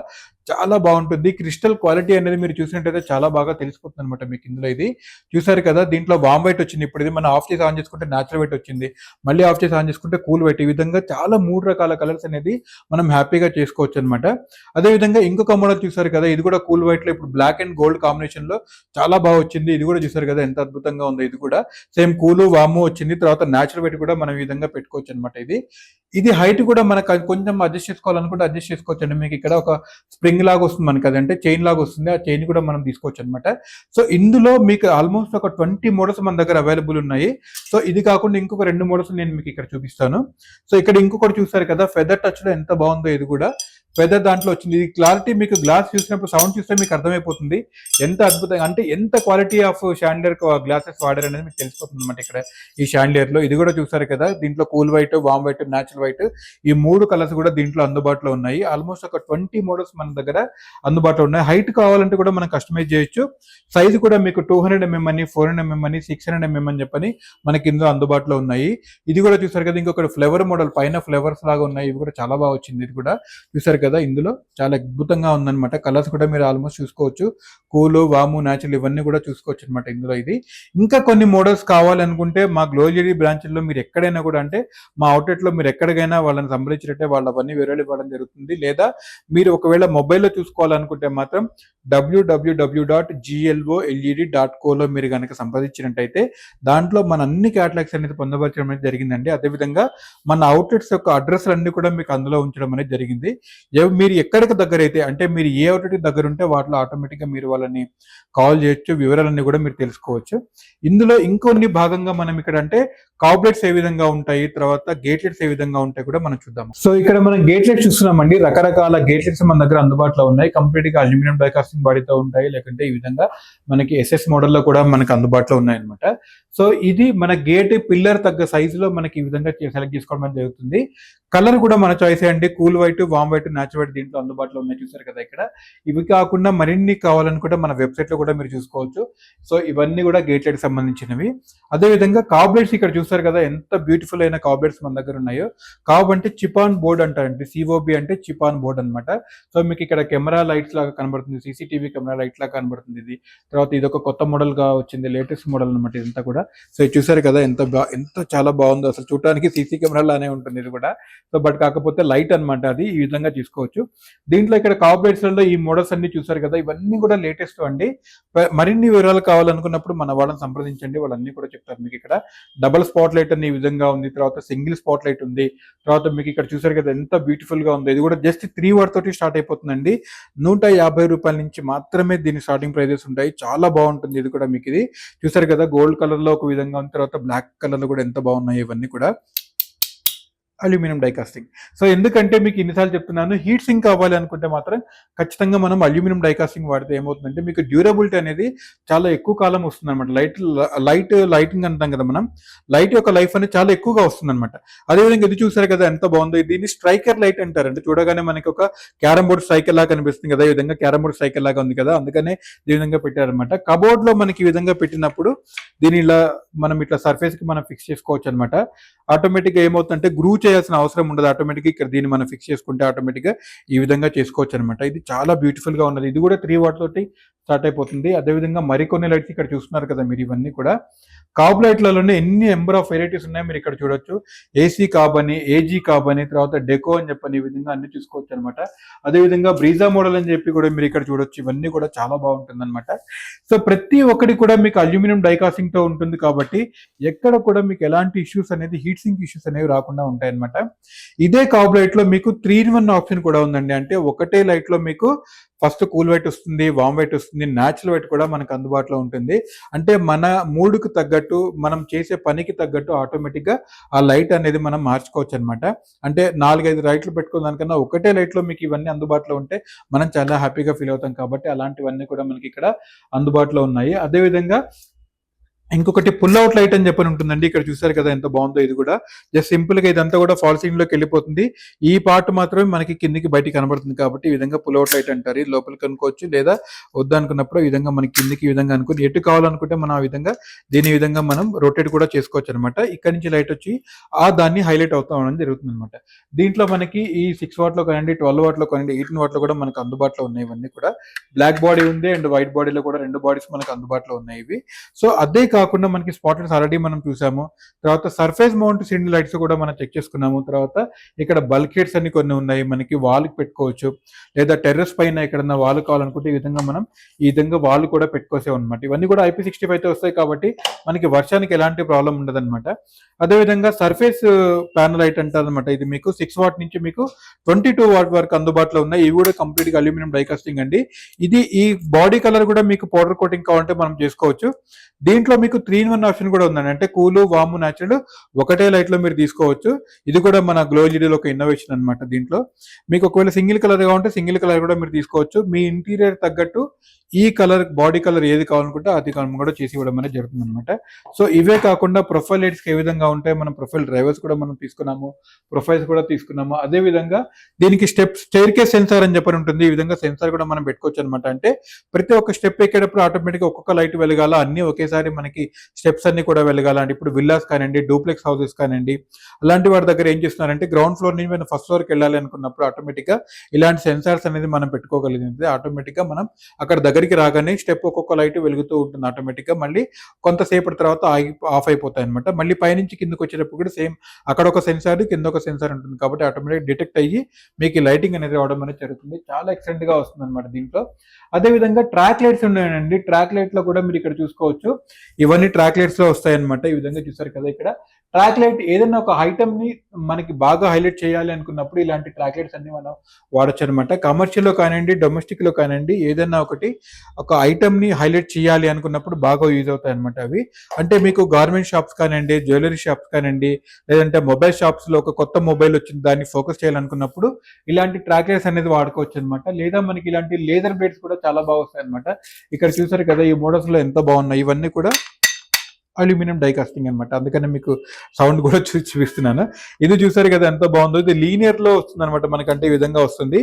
చాలా బాగుంటుంది. క్రిస్టల్ క్వాలిటీ అనేది మీరు చూసినట్టయితే చాలా బాగా తెలిసిపోతుంది అనమాట మీకు ఇందులో. ఇది చూసారు కదా దీంట్లో వామ్ వైట్ వచ్చింది. ఇప్పుడు ఇది మనం ఆఫ్ చేసి ఆన్ చేసుకుంటే న్యాచురల్ వైట్ వచ్చింది, మళ్ళీ ఆఫ్ చేసి ఆన్ చేసుకుంటే కూల్ వైట్. ఈ విధంగా చాలా 3 రకాల కలర్స్ అనేది మనం హ్యాపీగా చేసుకోవచ్చు అనమాట. అదే విధంగా ఇంకొక మోడల్ చూసారు కదా, ఇది కూడా కూల్ వైట్ లో ఇప్పుడు బ్లాక్ అండ్ గోల్డ్ కాంబినేషన్ లో చాలా బాగా వచ్చింది. ఇది కూడా చూసారు కదా ఎంత అద్భుతంగా ఉందో. ఇది కూడా సేమ్ కూల్ వాము వచ్చింది, తర్వాత న్యాచురల్ వైట్ కూడా మనం ఈ విధంగా పెట్టుకోవచ్చు అనమాట. ఇది హైట్ కూడా మనకు కొంచెం అడ్జస్ట్ చేసుకోవాలనుకుంటే అడ్జస్ట్ చేసుకోవచ్చు అండి. మీకు ఇక్కడ ఒక స్ప్రింగ్ లాగా వస్తుంది మనకి, అదంటే చైన్ లాగా వస్తుంది. ఆ చైన్ కూడా మనం తీసుకోవచ్చు అనమాట. సో ఇందులో మీకు ఆల్మోస్ట్ ఒక 20 మోడల్స్ మన దగ్గర అవైలబుల్ ఉన్నాయి. సో ఇది కాకుండా ఇంకొక 2 మోడల్స్ నేను మీకు ఇక్కడ చూపిస్తాను. సో ఇక్కడ ఇంకొకటి చూసారు కదా ఫెదర్ టచ్ లో ఎంత బాగుందో. ఇది కూడా ఫెదర్ దాంట్లో వచ్చింది. ఇది క్లారిటీ మీకు గ్లాస్ చూసినప్పుడు సౌండ్ చూస్తే మీకు అర్థమైపోతుంది ఎంత అద్భుతంగా, అంటే ఎంత క్వాలిటీ ఆఫ్ షాండిలియర్ గ్లాసెస్ వాడారు అనేది మీకు తెలిసిపోతుంది అనమాట ఇక్కడ ఈ షాండిలియర్ లో. ఇది కూడా చూసారు కదా దీంట్లో కూల్ వైట్, వామ్ వైట్, న్యాచురల్ వైట్ ఈ 3 కలర్స్ కూడా దీంట్లో అందుబాటులో ఉన్నాయి. ఆల్మోస్ట్ ఒక 20 మోడల్స్ మన దగ్గర అందుబాటులో ఉన్నాయి. హైట్ కావాలంటే కూడా మనం కస్టమైజ్ చేయొచ్చు. సైజు కూడా మీకు 200 mm అని, 400 mm అని, 600 mm అని చెప్పని మనకి ఇందులో అందుబాటులో ఉన్నాయి. ఇది కూడా చూసారు కదా ఇంకొక ఫ్లేవర్ మోడల్, పైన ఫ్లేవర్స్ లాగా ఉన్నాయి. ఇవి కూడా చాలా బాగా వచ్చింది. ఇది కూడా చూసారు కదా ఇందులో చాలా అద్భుతంగా ఉందన్నమాట. కలర్స్ కూడా మీరు ఆల్మోస్ట్ చూసుకోవచ్చు. కూలు, వాము, న్యాచురల్ ఇవన్నీ కూడా చూసుకోవచ్చు అనమాట ఇందులో. ఇది ఇంకా కొన్ని మోడల్స్ కావాలనుకుంటే మా గ్లో ఎల్ఈడి బ్రాంచ్లో మీరు ఎక్కడైనా కూడా, అంటే మా అవుట్లెట్ లో మీరు ఎక్కడికైనా వాళ్ళని సంప్రదించినట్టే వాళ్ళవన్నీ వేరే ఇవ్వడం జరుగుతుంది. లేదా మీరు ఒకవేళ మొబైల్లో చూసుకోవాలనుకుంటే మాత్రం www.gloled.co లో మీరు కనుక సంపాదించినట్టయితే దాంట్లో మన అన్ని క్యాటలాగ్స్ అనేది పొందపరచడం అనేది జరిగిందండి. అదేవిధంగా మన అవుట్లెట్స్ యొక్క అడ్రస్ అన్ని కూడా మీకు అందులో ఉంచడం అనేది జరిగింది. మీరు ఎక్కడికి దగ్గర అయితే అంటే మీరు ఏ అవుట్లెట్ దగ్గర ఉంటే వాటిలో ఆటోమేటిక్గా మీరు వాళ్ళని కాల్ చేయొచ్చు, వివరాలన్నీ కూడా మీరు తెలుసుకోవచ్చు. ఇందులో ఇంకొన్ని భాగంగా మనం ఇక్కడ అంటే కాబ్లెట్స్ ఏ విధంగా ఉంటాయి, తర్వాత గేట్లెట్స్ ఏ విధంగా ఉంటాయి కూడా మనం చూద్దాం. సో ఇక్కడ మనం గేట్లెట్స్ చూస్తున్నామండి. రకరకాల గేట్లెట్స్ మన దగ్గర అందుబాటులో ఉన్నాయి. కంప్లీట్ గా అల్యూమినియం డైకాస్టింగ్ బాడీతో ఉంటాయి, లేకుంటే ఈ విధంగా మనకి ఎస్ఎస్ మోడల్ లో కూడా మనకి అందుబాటులో ఉన్నాయి అనమాట. సో ఇది మన గేట్ పిల్లర్ తగ్గ సైజులో మనకి ఈ విధంగా సెలెక్ట్ చేసుకోవడం జరుగుతుంది. కలర్ కూడా మన చాయిస్ అండి. కూల్ వైట్, వామ్ వైట్, న్యాచురల్ వైట్ దీంట్లో అందుబాటులో ఉన్నాయి, చూసారు కదా ఇక్కడ. ఇవి కాకుండా మరిన్ని కావాలనుకుంటే మన వెబ్సైట్ లో కూడా మీరు చూసుకోవచ్చు. సో ఇవన్నీ కూడా గేట్లెట్ సంబంధించినవి. అదే విధంగా కాబ్లెట్స్ ఇక్కడ చూసారు కదా ఎంత బ్యూటిఫుల్ అయిన కాబ్లెట్స్ మన దగ్గర ఉన్నాయో. కాబ్ అంటే చిపాన్ బోర్డ్ అంటారండి, సిఓబి అంటే చిపాన్ బోర్డ్ అనమాట. సో మీకు ఇక్కడ కెమెరా లైట్స్ లాగా కనబడుతుంది, సీసీటీవీ కెమెరా లైట్ లాగా కనబడుతుంది ఇది. తర్వాత ఇది ఒక కొత్త మోడల్ గా వచ్చింది, లేటెస్ట్ మోడల్ అనమాట ఇదంతా కూడా. సో ఇది చూసారు కదా ఎంత చాలా బాగుందో, అసలు చూడడానికి సీసీ కెమెరా లానే ఉంటుంది ఇది కూడా. సో బట్ కాకపోతే లైట్ అనమాట, అది ఈ విధంగా తీసుకోవచ్చు. దీంట్లో ఇక్కడ కాబ్లెట్స్ లలో ఈ మోడల్స్ అన్ని చూసారు కదా, ఇవన్నీ కూడా లేటెస్ట్ అండి. మరిన్ని వివరాలు కావాలనుకున్నప్పుడు మన వాళ్ళని సంప్రదించండి, వాళ్ళన్నీ కూడా చెప్తారు మీకు. ఇక్కడ డబుల్ స్పాట్ లైట్ అని ఈ విధంగా ఉంది, తర్వాత సింగిల్ స్పాట్ లైట్ ఉంది, తర్వాత మీకు ఇక్కడ చూసారు కదా ఎంత బ్యూటిఫుల్ గా ఉంది. ఇది కూడా జస్ట్ 3 వాట్ తోటి స్టార్ట్ అయిపోతుందండి. 150 రూపాయల నుంచి మాత్రమే దీని స్టార్టింగ్ ప్రైజెస్ ఉంటాయి. చాలా బాగుంటుంది ఇది కూడా. మీకు ఇది చూసారు కదా గోల్డ్ కలర్ లో ఒక విధంగా ఉంది, తర్వాత బ్లాక్ కలర్ లో కూడా ఎంత బాగున్నాయి ఇవన్నీ కూడా అల్యూమినియం డైకాస్టింగ్. సో ఎందుకంటే మీకు ఇన్నిసార్లు చెప్తున్నాను, హీట్ సింక్ కావాలి అనుకుంటే మాత్రం ఖచ్చితంగా మనం అల్యూమినియం డైకాస్టింగ్ వాడితే ఏమవుతుందంటే మీకు డ్యూరబిలిటీ అనేది చాలా ఎక్కువ కాలం వస్తుంది అనమాట. లైటింగ్ అంటాం కదా మనం, లైట్ యొక్క లైఫ్ అనేది చాలా ఎక్కువగా వస్తుంది అనమాట. అదేవిధంగా ఇది చూసారు కదా ఎంత బాగుందో. దీన్ని స్ట్రైకర్ లైట్ అంటారు. అంటే చూడగానే మనకి ఒక క్యారమ్ బోర్డ్ సైకిల్ లాగా కనిపిస్తుంది కదా, ఈ విధంగా క్యారమ్ బోర్డ్ సైకిల్ లాగా ఉంది కదా, అందుకనే ఈ విధంగా పెట్టారనమాట. కబోర్డ్ లో మనకి ఈ విధంగా పెట్టినప్పుడు దీని ఇలా మనం ఇట్లా సర్ఫేస్ కి మనం ఫిక్స్ చేసుకోవచ్చు అనమాట. ఆటోమేటిక్ గా ఏమవుతుందంటే గ్రూ చేయాల్సిన అవసరం ఉండదు. ఆటోమేటిక్ ఇక్కడ దీన్ని మనం ఫిక్స్ చేసుకుంటే ఆటోమేటిక్ గా ఈ విధంగా చేసుకోవచ్చు అనమాట. ఇది చాలా బ్యూటిఫుల్ గా ఉన్నది. ఇది కూడా 3 వాట్ తోటి స్టార్ట్ అయిపోతుంది. అదేవిధంగా మరికొన్ని లైట్స్ ఇక్కడ చూస్తున్నారు కదా మీరు, ఇవన్నీ కూడా కాబ్ లైట్లలోనే ఎన్ని నెంబర్ ఆఫ్ వెరైటీస్ ఉన్నాయి మీరు ఇక్కడ చూడొచ్చు. ఏసీ కాబ్ అని, ఏజీ కాబ్ అని, తర్వాత డెకో అని చెప్పని ఈ విధంగా అన్ని చూసుకోవచ్చు అనమాట. అదేవిధంగా బ్రీజా మోడల్ అని చెప్పి కూడా మీరు ఇక్కడ చూడొచ్చు. ఇవన్నీ కూడా చాలా బాగుంటుంది అనమాట. సో ప్రతి ఒక్కటి కూడా మీకు అల్యూమినియం డైకాస్టింగ్ తో ఉంటుంది కాబట్టి ఎక్కడ కూడా మీకు ఎలాంటి ఇష్యూస్ అనేది, హీట్ సింక్ ఇష్యూస్ అనేవి రాకుండా ఉంటాయి అనమాట. ఇదే కాబ్ లైట్ లో మీకు 3-in-1 ఆప్షన్ కూడా ఉందండి. అంటే ఒకటే లైట్ లో మీకు ఫస్ట్ కూల్ వైట్ వస్తుంది, వామ్ వైట్ వస్తుంది, న్యాచురల్ వైట్ కూడా మనకు అందుబాటులో ఉంటుంది. అంటే మన మూడుకు తగ్గట్టు, మనం చేసే పనికి తగ్గట్టు ఆటోమేటిక్ గా ఆ లైట్ అనేది మనం మార్చుకోవచ్చు అనమాట. అంటే 4-5 లైట్లు పెట్టుకున్న దానికన్నా ఒకటే లైట్ లో మీకు ఇవన్నీ అందుబాటులో ఉంటే మనం చాలా హ్యాపీగా ఫీల్ అవుతాం. కాబట్టి అలాంటివన్నీ కూడా మనకి ఇక్కడ అందుబాటులో ఉన్నాయి. అదేవిధంగా ఇంకొకటి పుల్ అవుట్ లైట్ అని చెప్పని ఉంటుందండి. ఇక్కడ చూసారు కదా ఎంత బాగుందో. ఇది కూడా జస్ట్ సింపుల్ గా ఇదంతా కూడా ఫాల్ సీలింగ్ లోకి వెళ్ళిపోతుంది. ఈ పార్ట్ మాత్రమే మనకి కిందికి బయటికి కనబడుతుంది కాబట్టి ఈ విధంగా పుల్ అవుట్ లైట్ అంటారు. ఇది లోపలికి అనుకోవచ్చు, లేదా వద్దనుకున్నప్పుడు ఈ విధంగా మనకి కిందికి ఈ విధంగా అనుకుని ఎటు కావాలనుకుంటే మనం ఆ విధంగా దీని విధంగా మనం రొటేట్ కూడా చేసుకోవచ్చు అనమాట. ఇక్కడ నుంచి లైట్ వచ్చి దాన్ని హైలైట్ అవుతా ఉండడం జరుగుతుంది అనమాట. దీంట్లో మనకి ఈ 6 వాట్ లో కానివ్వండి, 12 వాట్ లో కానివ్వండి, 18 వాట్ లో కూడా మనకు అందుబాటులో ఉన్నాయి. ఇవన్నీ కూడా బ్లాక్ బాడీ ఉంది అండ్ వైట్ బాడీలో కూడా 2 బాడీస్ మనకు అందుబాటులో ఉన్నాయి ఇవి. సో అదే కాకుండా మనకి స్పాట్ లైట్స్ ఆల్రెడీ మనం చూసాము. తర్వాత సర్ఫేస్ మౌంట్ సీలింగ్ లైట్స్ కూడా మనం చెక్ చేసుకున్నాము. తర్వాత ఇక్కడ బల్క్ హెడ్స్ అన్ని కొన్ని ఉన్నాయి, మనకి వాల్ కి పెట్టుకోవచ్చు, లేదా టెర్రస్ పైన ఎక్కడన్నా వాల్ కావాలనుకుంటే ఈ విధంగా మనం ఈ విధంగా వాల్ కూడా పెట్టుకోసే అనమాట. ఇవన్నీ కూడా IP65 తో వస్తాయి కాబట్టి మనకి వర్షానికి ఎలాంటి ప్రాబ్లం ఉండదు అనమాట. అదేవిధంగా సర్ఫేస్ ప్యానల్ లైట్ అంటారు అనమాట. ఇది మీకు 6 వాట్ నుంచి మీకు 22 వాట్ వరకు అందుబాటులో ఉన్నాయి. ఇవి కూడా కంప్లీట్ గా అల్యూమినియం డైకాస్టింగ్ అండి. ఇది ఈ బాడీ కలర్ కూడా మీకు పౌడర్ కోటింగ్ కావాలంటే మనం చేసుకోవచ్చు. దీంట్లో మీకు 3-in-1 ఆప్షన్ కూడా ఉందండి. అంటే కూలు, వాము, న్యాచురల్ ఒకటే లైట్ లో మీరు తీసుకోవచ్చు. ఇది కూడా మన గ్లో ఎల్ఈడీలో ఒక ఇన్నోవేషన్ అనమాట. దీంట్లో మీకు ఒకవేళ సింగిల్ కలర్ కావాలంటే సింగిల్ కలర్ కూడా మీరు తీసుకోవచ్చు. మీ ఇంటీరియర్ తగ్గట్టు ఈ కలర్, బాడీ కలర్ ఏది కావాలనుకుంటే అది కూడా చేసి ఇవ్వడం అనేది జరుగుతుంది అనమాట. సో ఇవే కాకుండా ప్రొఫైల్ లైట్స్ ఏ విధంగా ఉంటాయి, మనం ప్రొఫైల్ డ్రైవర్స్ కూడా మనం తీసుకున్నాము, ప్రొఫైల్స్ కూడా తీసుకున్నాము. అదే విధంగా దీనికి స్టెయిర్ కేస్ సెన్సార్ అని చెప్పని ఉంటుంది. ఈ విధంగా సెన్సార్ కూడా మనం పెట్టుకోవచ్చు అనమాట. అంటే ప్రతి ఒక్క స్టెప్ ఎక్కేటప్పుడు ఆటోమేటిక్ ఒక్కొక్క లైట్ వెలగాల, అన్ని ఒకేసారి మనకి స్టెప్స్ అన్ని కూడా వెలగాల. అంటే ఇప్పుడు విల్లాస్ కానివ్వండి, డూప్లెక్స్ హౌసెస్ కానివ్వండి, అలాంటి వాటి దగ్గర ఏం చేస్తున్నారంటే గ్రౌండ్ ఫ్లోర్ నుంచి మనం ఫస్ట్ ఫ్లోర్కి వెళ్ళాలి అనుకున్నప్పుడు ఆటోమేటిక్ గా ఇలాంటి సెన్సార్స్ అనేది మనం పెట్టుకోగలిగింది. ఆటోమేటిక్ గా మనం అక్కడ దగ్గరికి రాగానే స్టెప్ ఒక్కొక్క లైట్ వెలుగుతూ ఉంటుంది ఆటోమేటిక్ గా. మళ్ళీ కొంతసేపటి తర్వాత ఆఫ్ అయిపోతాయి అనమాట. మళ్ళీ పైనుంచి కిందకి వచ్చేటప్పుడు కూడా సేమ్ అక్కడ ఒక సెన్సార్, కింద ఒక సెన్సార్ ఉంటుంది కాబట్టి ఆటోమేటిక్ డిటెక్ట్ అయ్యి మీకు లైటింగ్ అనేది రావడం అనేది జరుగుతుంది. చాలా ఎక్సలెంట్ గా వస్తుంది అనమాట దీంట్లో. అదే విధంగా ట్రాక్ లైట్స్ ఉన్నాయండి. ట్రాక్ లైట్ లో కూడా మీరు ఇక్కడ చూసుకోవచ్చు. ఇవన్నీ ట్రాక్ లైట్స్ లో వస్తాయి అనమాట. ఈ విధంగా చూసారు కదా ఇక్కడ ట్రాక్ లైట్ ఏదైనా ఒక ఐటమ్ ని మనకి బాగా హైలైట్ చేయాలి అనుకున్నప్పుడు ఇలాంటి ట్రాక్ లైట్స్ అన్ని మనం వాడొచ్చు అనమాట. కమర్షియల్ లో కానివ్వండి, డొమెస్టిక్ లో కానివ్వండి, ఏదైనా ఒక ఐటమ్ ని హైలైట్ చేయాలి అనుకున్నప్పుడు బాగా యూజ్ అవుతాయి అనమాట అవి. అంటే మీకు గార్మెంట్ షాప్స్ కానివ్వండి, జ్యువెలరీ షాప్స్ కానివ్వండి, లేదంటే మొబైల్ షాప్స్ లో ఒక కొత్త మొబైల్ వచ్చింది దాన్ని ఫోకస్ చేయాలనుకున్నప్పుడు ఇలాంటి ట్రాక్ లైట్స్ అనేది వాడుకోవచ్చు అనమాట. లేదా మనకి ఇలాంటి లేజర్ బ్లేడ్స్ కూడా చాలా బాగా వస్తాయి అనమాట. ఇక్కడ చూసారు కదా ఈ మోడల్స్ లో ఎంత బాగున్నాయి. ఇవన్నీ కూడా అల్యూమినియం డై కాస్టింగ్ అనమాట. అందుకని మీకు సౌండ్ కూడా చూపిస్తున్నాను. ఇది చూసారు కదా ఎంత బాగుందో. ఇది లీనియర్ లో వస్తుంది అనమాట మనకంటే ఈ విధంగా వస్తుంది.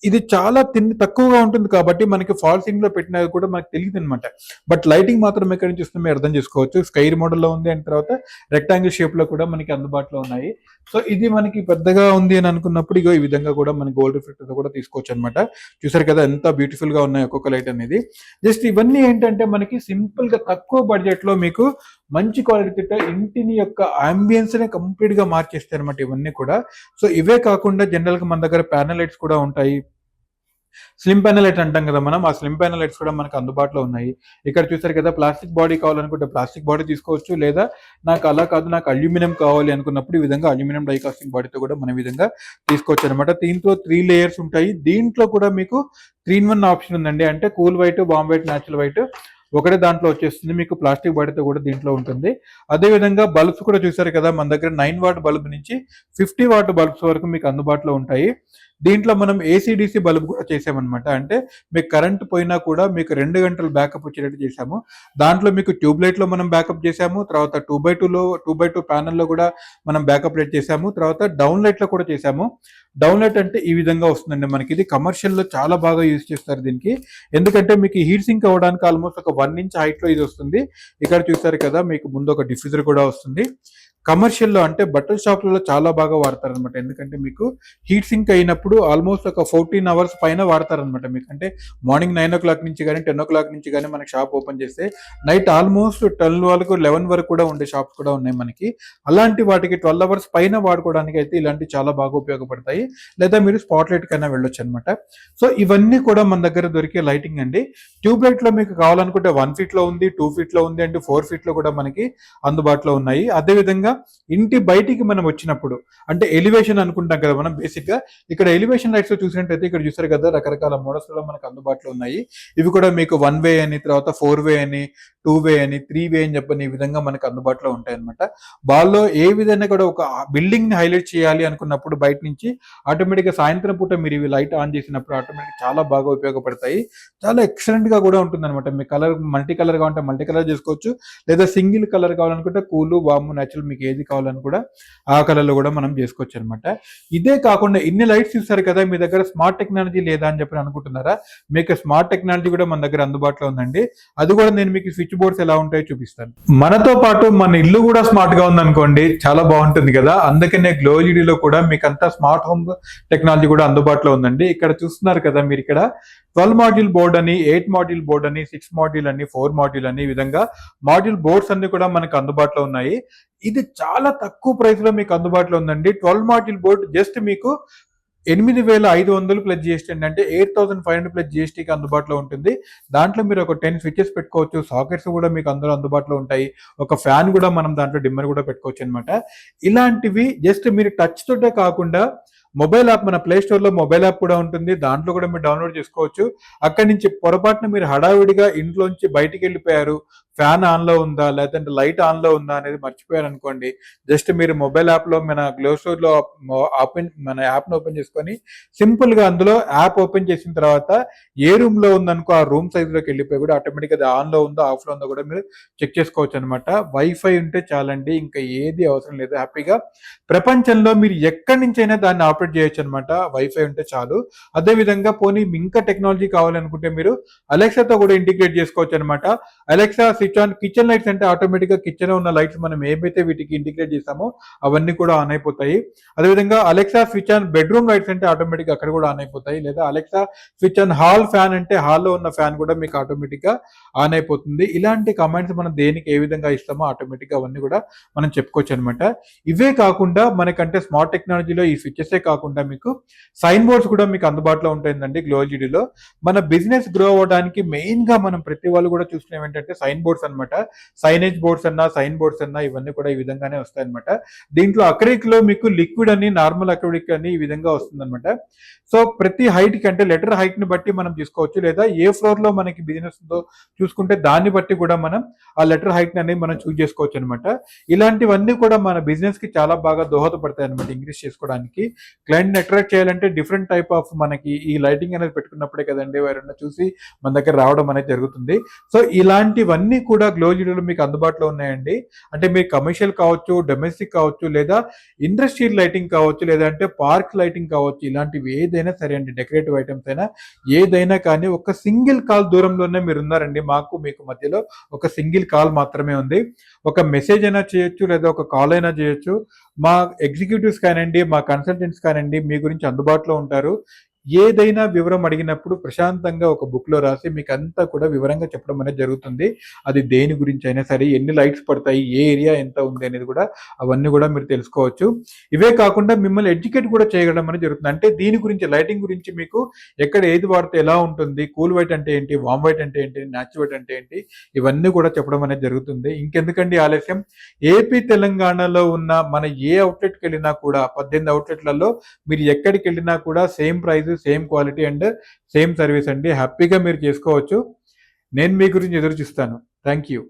ఇది చాలా తక్కువగా ఉంటుంది కాబట్టి మనకి ఫాల్ సీలింగ్ లో పెట్టినా కూడా మనకు తెలియదు అనమాట. బట్ లైటింగ్ మాత్రం ఎక్కడి నుంచి వస్తుంది మీరు అర్థం చేసుకోవచ్చు. స్కైర్ మోడల్ లో ఉంది, అండ్ తర్వాత రెక్టాంగిల్ షేప్ లో కూడా మనకి అందుబాటులో ఉన్నాయి. సో ఇది మనకి పెద్దగా ఉంది అని అనుకున్నప్పుడు ఇగో ఈ విధంగా కూడా మన గోల్డ్ రిఫ్లెక్టర్ తో కూడా తీసుకోవచ్చు అనమాట. చూసారు కదా ఎంత బ్యూటిఫుల్ గా ఉన్నాయి ఒక్కొక్క లైట్ అనేది. జస్ట్ ఇవన్నీ ఏంటంటే మనకి సింపుల్ గా తక్కువ బడ్జెట్ లో మీకు మంచి క్వాలిటీతో ఇంటిని యొక్క అంబియన్స్ ని కంప్లీట్ గా మార్చేస్తాయి అనమాట ఇవన్నీ కూడా. సో ఇవే కాకుండా జనరల్ గా మన దగ్గర ప్యానల్ లైట్స్ కూడా ఉంటాయి. స్లిమ్ ప్యానల్ లైట్ అంటాం కదా మనం, ఆ స్లిమ్ ప్యానల్ లైట్స్ కూడా మనకు అందుబాటులో ఉన్నాయి. ఇక్కడ చూసారు కదా ప్లాస్టిక్ బాడీ కావాలనుకుంటే ప్లాస్టిక్ బాడీ తీసుకోవచ్చు. లేదా నాకు అలా కాదు నాకు అల్యూమినియం కావాలి అనుకున్నప్పుడు ఈ విధంగా అల్యూమినియం డై కాస్టింగ్ బాడీతో కూడా మనం ఈ విధంగా తీసుకోవచ్చు అనమాట. దీంట్లో 3 లేయర్స్ ఉంటాయి. దీంట్లో కూడా మీకు 3-in-1 ఆప్షన్ ఉందండి. అంటే cool white, bomb white, natural white ఒకటే దాంట్లో వచ్చేస్తుంది. మీకు ప్లాస్టిక్ బాడీతో కూడా దీంట్లో ఉంటుంది. అదేవిధంగా బల్బ్స్ కూడా చూసారు కదా మన దగ్గర 9 వాట్ బల్బ్ నుంచి 50 వాట్ బల్బ్స్ వరకు మీకు అందుబాటులో ఉంటాయి. దీంట్లో మనం ఏసీడీసీ బల్బ్ కూడా చేసామన్నమాట. అంటే మీకు కరెంట్ పోయినా కూడా మీకు 2 గంటలు బ్యాకప్ వచ్చేటట్టు చేసాము. దాంట్లో మీకు ట్యూబ్ లైట్ లో మనం బ్యాకప్ చేసాము. తర్వాత 2x2 ప్యానల్ లో కూడా మనం బ్యాకప్ లైట్ చేసాము. తర్వాత డౌన్ లైట్ లో కూడా చేసాము. డౌన్ లైట్ అంటే ఈ విధంగా వస్తుందండి మనకి. ఇది కమర్షియల్ లో చాలా బాగా యూజ్ చేస్తారు దీనికి. ఎందుకంటే మీకు హీట్ సింక్ అవ్వడానికి ఆల్మోస్ట్ ఒక 1 ఇంచ్ హైట్ లో ఇది వస్తుంది. ఇక్కడ చూసారు కదా మీకు ముందు ఒక డిఫ్యూజర్ కూడా వస్తుంది. కమర్షియల్ లో అంటే బట్టల షాపులలో చాలా బాగా వాడతారు అనమాట. ఎందుకంటే మీకు హీట్ సింక్ అయినప్పుడు ఆల్మోస్ట్ ఒక 14 అవర్స్ పైన వాడతారనమాట. మీకు అంటే మార్నింగ్ 9 o'clock నుంచి కానీ 10 o'clock నుంచి కానీ మనకి షాప్ ఓపెన్ చేస్తే నైట్ ఆల్మోస్ట్ 12 వరకు 11 వరకు కూడా ఉండే షాప్స్ కూడా ఉన్నాయి మనకి. అలాంటి వాటికి 12 అవర్స్ పైన వాడుకోవడానికి అయితే ఇలాంటివి చాలా బాగా ఉపయోగపడతాయి. లేదా మీరు స్పాట్ లైట్ కైనా వెళ్ళొచ్చు అనమాట. సో ఇవన్నీ కూడా మన దగ్గర దొరికే లైటింగ్ అండి. ట్యూబ్ లైట్ లో మీకు కావాలనుకుంటే 1 feet లో ఉంది, 2 feet లో ఉంది, అంటే 4 feet లో కూడా మనకి అందుబాటులో ఉన్నాయి. అదేవిధంగా ఇంటి బయటికి మనం వచ్చినప్పుడు అంటే ఎలివేషన్ అనుకుంటాం కదా మనం బేసిక్ గా. ఇక్కడ ఎలివేషన్ లైట్స్ చూసినట్టయితే ఇక్కడ చూసారు కదా రకరకాల మోడల్స్ లో మనకు అందుబాటులో ఉన్నాయి. ఇవి కూడా మీకు 1 way అని, తర్వాత 4 way అని, 2 way అని, 3 way అని చెప్పని ఈ విధంగా మనకు అందుబాటులో ఉంటాయి అనమాట. వాళ్ళలో ఏ విధంగా కూడా ఒక బిల్డింగ్ ని హైలైట్ చేయాలి అనుకున్నప్పుడు బయట నుంచి ఆటోమేటిక్ గా సాయంత్రం పూట మీరు ఇవి లైట్ ఆన్ చేసినప్పుడు ఆటోమేటిక్ చాలా బాగా ఉపయోగపడతాయి. చాలా ఎక్సలెంట్ గా కూడా ఉంటుంది అనమాట. మీ కలర్ మల్టీ కలర్ కావాలంటే మల్టీ కలర్ చేసుకోవచ్చు. లేదా సింగిల్ కలర్ కావాలనుకుంటే కూల్, వాము, నేచురల్ మీకు ఏది కావాలని కూడా ఆ కలర్ లో కూడా మనం చేసుకోవచ్చు అనమాట. ఇదే కాకుండా ఇన్ని లైట్స్ చూస్తారు కదా మీ దగ్గర స్మార్ట్ టెక్నాలజీ లేదా అని చెప్పి అనుకుంటున్నారా? మీకు స్మార్ట్ టెక్నాలజీ కూడా మన దగ్గర అందుబాటులో ఉందండి. అది కూడా నేను మీకు స్విచ్ బోర్డ్స్ ఎలా ఉంటాయో చూపిస్తాను. మనతో పాటు మన ఇల్లు కూడా స్మార్ట్ గా ఉందనుకోండి చాలా బాగుంటుంది కదా. అందుకనే గ్లో ఎల్ఈడి లో కూడా మీకు అంతా స్మార్ట్ హోమ్ టెక్నాలజీ కూడా అందుబాటులో ఉందండి. ఇక్కడ చూస్తున్నారు కదా మీరు ఇక్కడ 12 మాడ్యూల్ బోర్డ్ అని, 8 మాడ్యూల్ బోర్డ్ అని, 6 మాడ్యూల్ అని, 4 మాడ్యూల్ అని, ఈ విధంగా మాడ్యూల్ బోర్డ్స్ అన్ని కూడా మనకు అందుబాటులో ఉన్నాయి. ఇది చాలా తక్కువ ప్రైస్ లో మీకు అందుబాటులో ఉందండి. 12 మాడ్యూల్ బోర్డ్ జస్ట్ మీకు 8,500 ప్లస్ జిఎస్టీ అండి. అంటే 8,500 ప్లస్ జిఎస్టీకి అందుబాటులో ఉంటుంది. దాంట్లో మీరు ఒక 10 స్విచెస్ పెట్టుకోవచ్చు. సాకెట్స్ కూడా మీకు అందులో అందుబాటులో ఉంటాయి. ఒక ఫ్యాన్ కూడా మనం దాంట్లో డిమ్మర్ కూడా పెట్టుకోవచ్చు అనమాట. ఇలాంటివి జస్ట్ మీరు టచ్ తోటే కాకుండా మొబైల్ యాప్, మన ప్లే స్టోర్ లో మొబైల్ యాప్ కూడా ఉంటుంది. దాంట్లో కూడా మీరు డౌన్లోడ్ చేసుకోవచ్చు. అక్కడి నుంచి పొరపాటున మీరు హడావిడిగా ఇంట్లోంచి బయటికి వెళ్ళిపోయారు, ఫ్యాన్ ఆన్ లో ఉందా లేదంటే లైట్ ఆన్ లో ఉందా అనేది మర్చిపోయారు అనుకోండి, జస్ట్ మీరు మొబైల్ యాప్ లో మన గ్లో స్టోర్ లో మన యాప్ ను ఓపెన్ చేసుకొని సింపుల్ గా అందులో యాప్ ఓపెన్ చేసిన తర్వాత ఏ రూమ్ లో ఉందనుకో ఆ రూమ్ సైజ్ లోకి వెళ్ళిపోయి కూడా ఆటోమేటిక్ అది ఆన్ లో ఉందో ఆఫ్ లో ఉందో కూడా మీరు చెక్ చేసుకోవచ్చు అనమాట. వైఫై ఉంటే చాలండి, ఇంకా ఏది అవసరం లేదు. హ్యాపీగా ప్రపంచంలో మీరు ఎక్కడి నుంచైనా దాన్ని ఆపరేట్ చేయొచ్చు అనమాట. వైఫై ఉంటే చాలు. అదే విధంగా పోనీ ఇంకా టెక్నాలజీ కావాలనుకుంటే మీరు అలెక్సాతో కూడా ఇంటిగ్రేట్ చేసుకోవచ్చు అనమాట. Alexa switch on kitchen lights అంటే ఆటోమేటిక్ గా కిచెన్ లో ఉన్న లైట్స్ మనం ఏమైతే వీటికి ఇంటిగ్రేట్ చేస్తామో అవన్నీ కూడా ఆన్ అయిపోతాయి. అదేవిధంగా Alexa switch on bedroom lights అంటే ఆటోమేటిక్ అక్కడ కూడా ఆన్ అయిపోతాయి. లేదా Alexa switch on hall fan అంటే హాల్లో ఉన్న ఫ్యాన్ కూడా మీకు ఆటోమేటిక్ గా ఆన్ అయిపోతుంది. ఇలాంటి కమాండ్స్ మనం దేనికి ఏ విధంగా ఇస్తామో ఆటోమేటిక్ గా అవన్నీ కూడా మనం చెప్పుకోవచ్చు అనమాట. ఇవే కాకుండా మనకంటే స్మార్ట్ టెక్నాలజీలో ఈ స్విచెసే కాకుండా మీకు సైన్ బోర్డ్స్ కూడా మీకు అందుబాటులో ఉంటాయండి గ్లో ఎల్ఈడిలో. మన బిజినెస్ గ్రో అవ్వడానికి మెయిన్ గా మనం ప్రతి వాళ్ళు కూడా చూసుకునేవి ఏంటంటే సైన్ బోర్డ్స్ అనమాట. సైనేజ్ బోర్డ్స్ అన్నా, సైన్ బోర్డ్స్ అన్నా ఇవన్నీ కూడా ఈ విధంగానే వస్తాయి అనమాట. దీంట్లో అక్రిలిక్ లో మీకు లిక్విడ్ అని, నార్మల్ అక్రిలిక్ అని ఈ విధంగా వస్తుంది అనమాట. సో ప్రతి హైట్ కి అంటే లెటర్ హైట్ ని బట్టి మనం తీసుకోవచ్చు, లేదా ఏ ఫ్లోర్ లో మనకి బిజినెస్ ఉందో చూసుకుంటే దాన్ని బట్టి కూడా మనం ఆ లెటర్ హైట్ అనేది మనం చూస్ చేసుకోవచ్చు అనమాట. ఇలాంటివన్నీ కూడా మన బిజినెస్ కి చాలా బాగా దోహదపడతాయి అనమాట ఇంక్రీజ్ చేసుకోవడానికి. క్లయింట్ అట్రాక్ట్ చేయాలంటే డిఫరెంట్ టైప్ ఆఫ్ మనకి ఈ లైటింగ్ అనేది పెట్టుకున్నప్పుడే కదండి ఎవరైనా చూసి మన దగ్గర రావడం అనేది జరుగుతుంది. సో ఇలాంటివన్నీ కూడా గ్లో ఎల్ఈడిలో మీకు అందుబాటులో ఉన్నాయండి. అంటే మీకు కమర్షియల్ కావచ్చు, డొమెస్టిక్ కావచ్చు, లేదా ఇండస్ట్రియల్ లైటింగ్ కావచ్చు, లేదంటే పార్క్ లైటింగ్ కావచ్చు, ఇలాంటివి ఏదైనా సరే అండి, డెకరేటివ్ ఐటమ్స్ అయినా ఏదైనా కానీ ఒక సింగిల్ కాల్ దూరంలోనే మీరు ఉన్నారండి. మాకు మీకు మధ్యలో ఒక సింగిల్ కాల్ మాత్రమే ఉంది. ఒక మెసేజ్ అయినా చేయొచ్చు, లేదా ఒక కాల్ అయినా చేయొచ్చు. మా ఎగ్జిక్యూటివ్స్ కానివ్వండి, మా కన్సల్టెంట్స్ కానివ్వండి మీ గురించి అందుబాటులో ఉంటారు. ఏదైనా వివరం అడిగినప్పుడు ప్రశాంతంగా ఒక బుక్ లో రాసి మీకు అంతా కూడా వివరంగా చెప్పడం అనేది జరుగుతుంది. అది దేని గురించి అయినా సరే, ఎన్ని లైట్స్ పడతాయి, ఏ ఏరియా ఎంత ఉంది అనేది కూడా అవన్నీ కూడా మీరు తెలుసుకోవచ్చు. ఇవే కాకుండా మిమ్మల్ని ఎడ్యుకేట్ కూడా చేయడం అనేది జరుగుతుంది. అంటే దీని గురించి, లైటింగ్ గురించి మీకు ఎక్కడ ఏది వాడితే ఎలా ఉంటుంది, కూల్ వైట్ అంటే ఏంటి, వామ్ వైట్ అంటే ఏంటి, న్యాచురల్ వైట్ అంటే ఏంటి, ఇవన్నీ కూడా చెప్పడం అనేది జరుగుతుంది. ఇంకెందుకండి ఆలస్యం, ఏపీ తెలంగాణలో ఉన్న మన ఏ అవుట్లెట్కి వెళ్ళినా కూడా 18 అవుట్లెట్లలో మీరు ఎక్కడికి వెళ్ళినా కూడా same price, same quality and same service అండి. హ్యాపీగా మీరు చేసుకోవచ్చు. నేను మీ గురించి ఎదురు చూస్తాను. Thank you.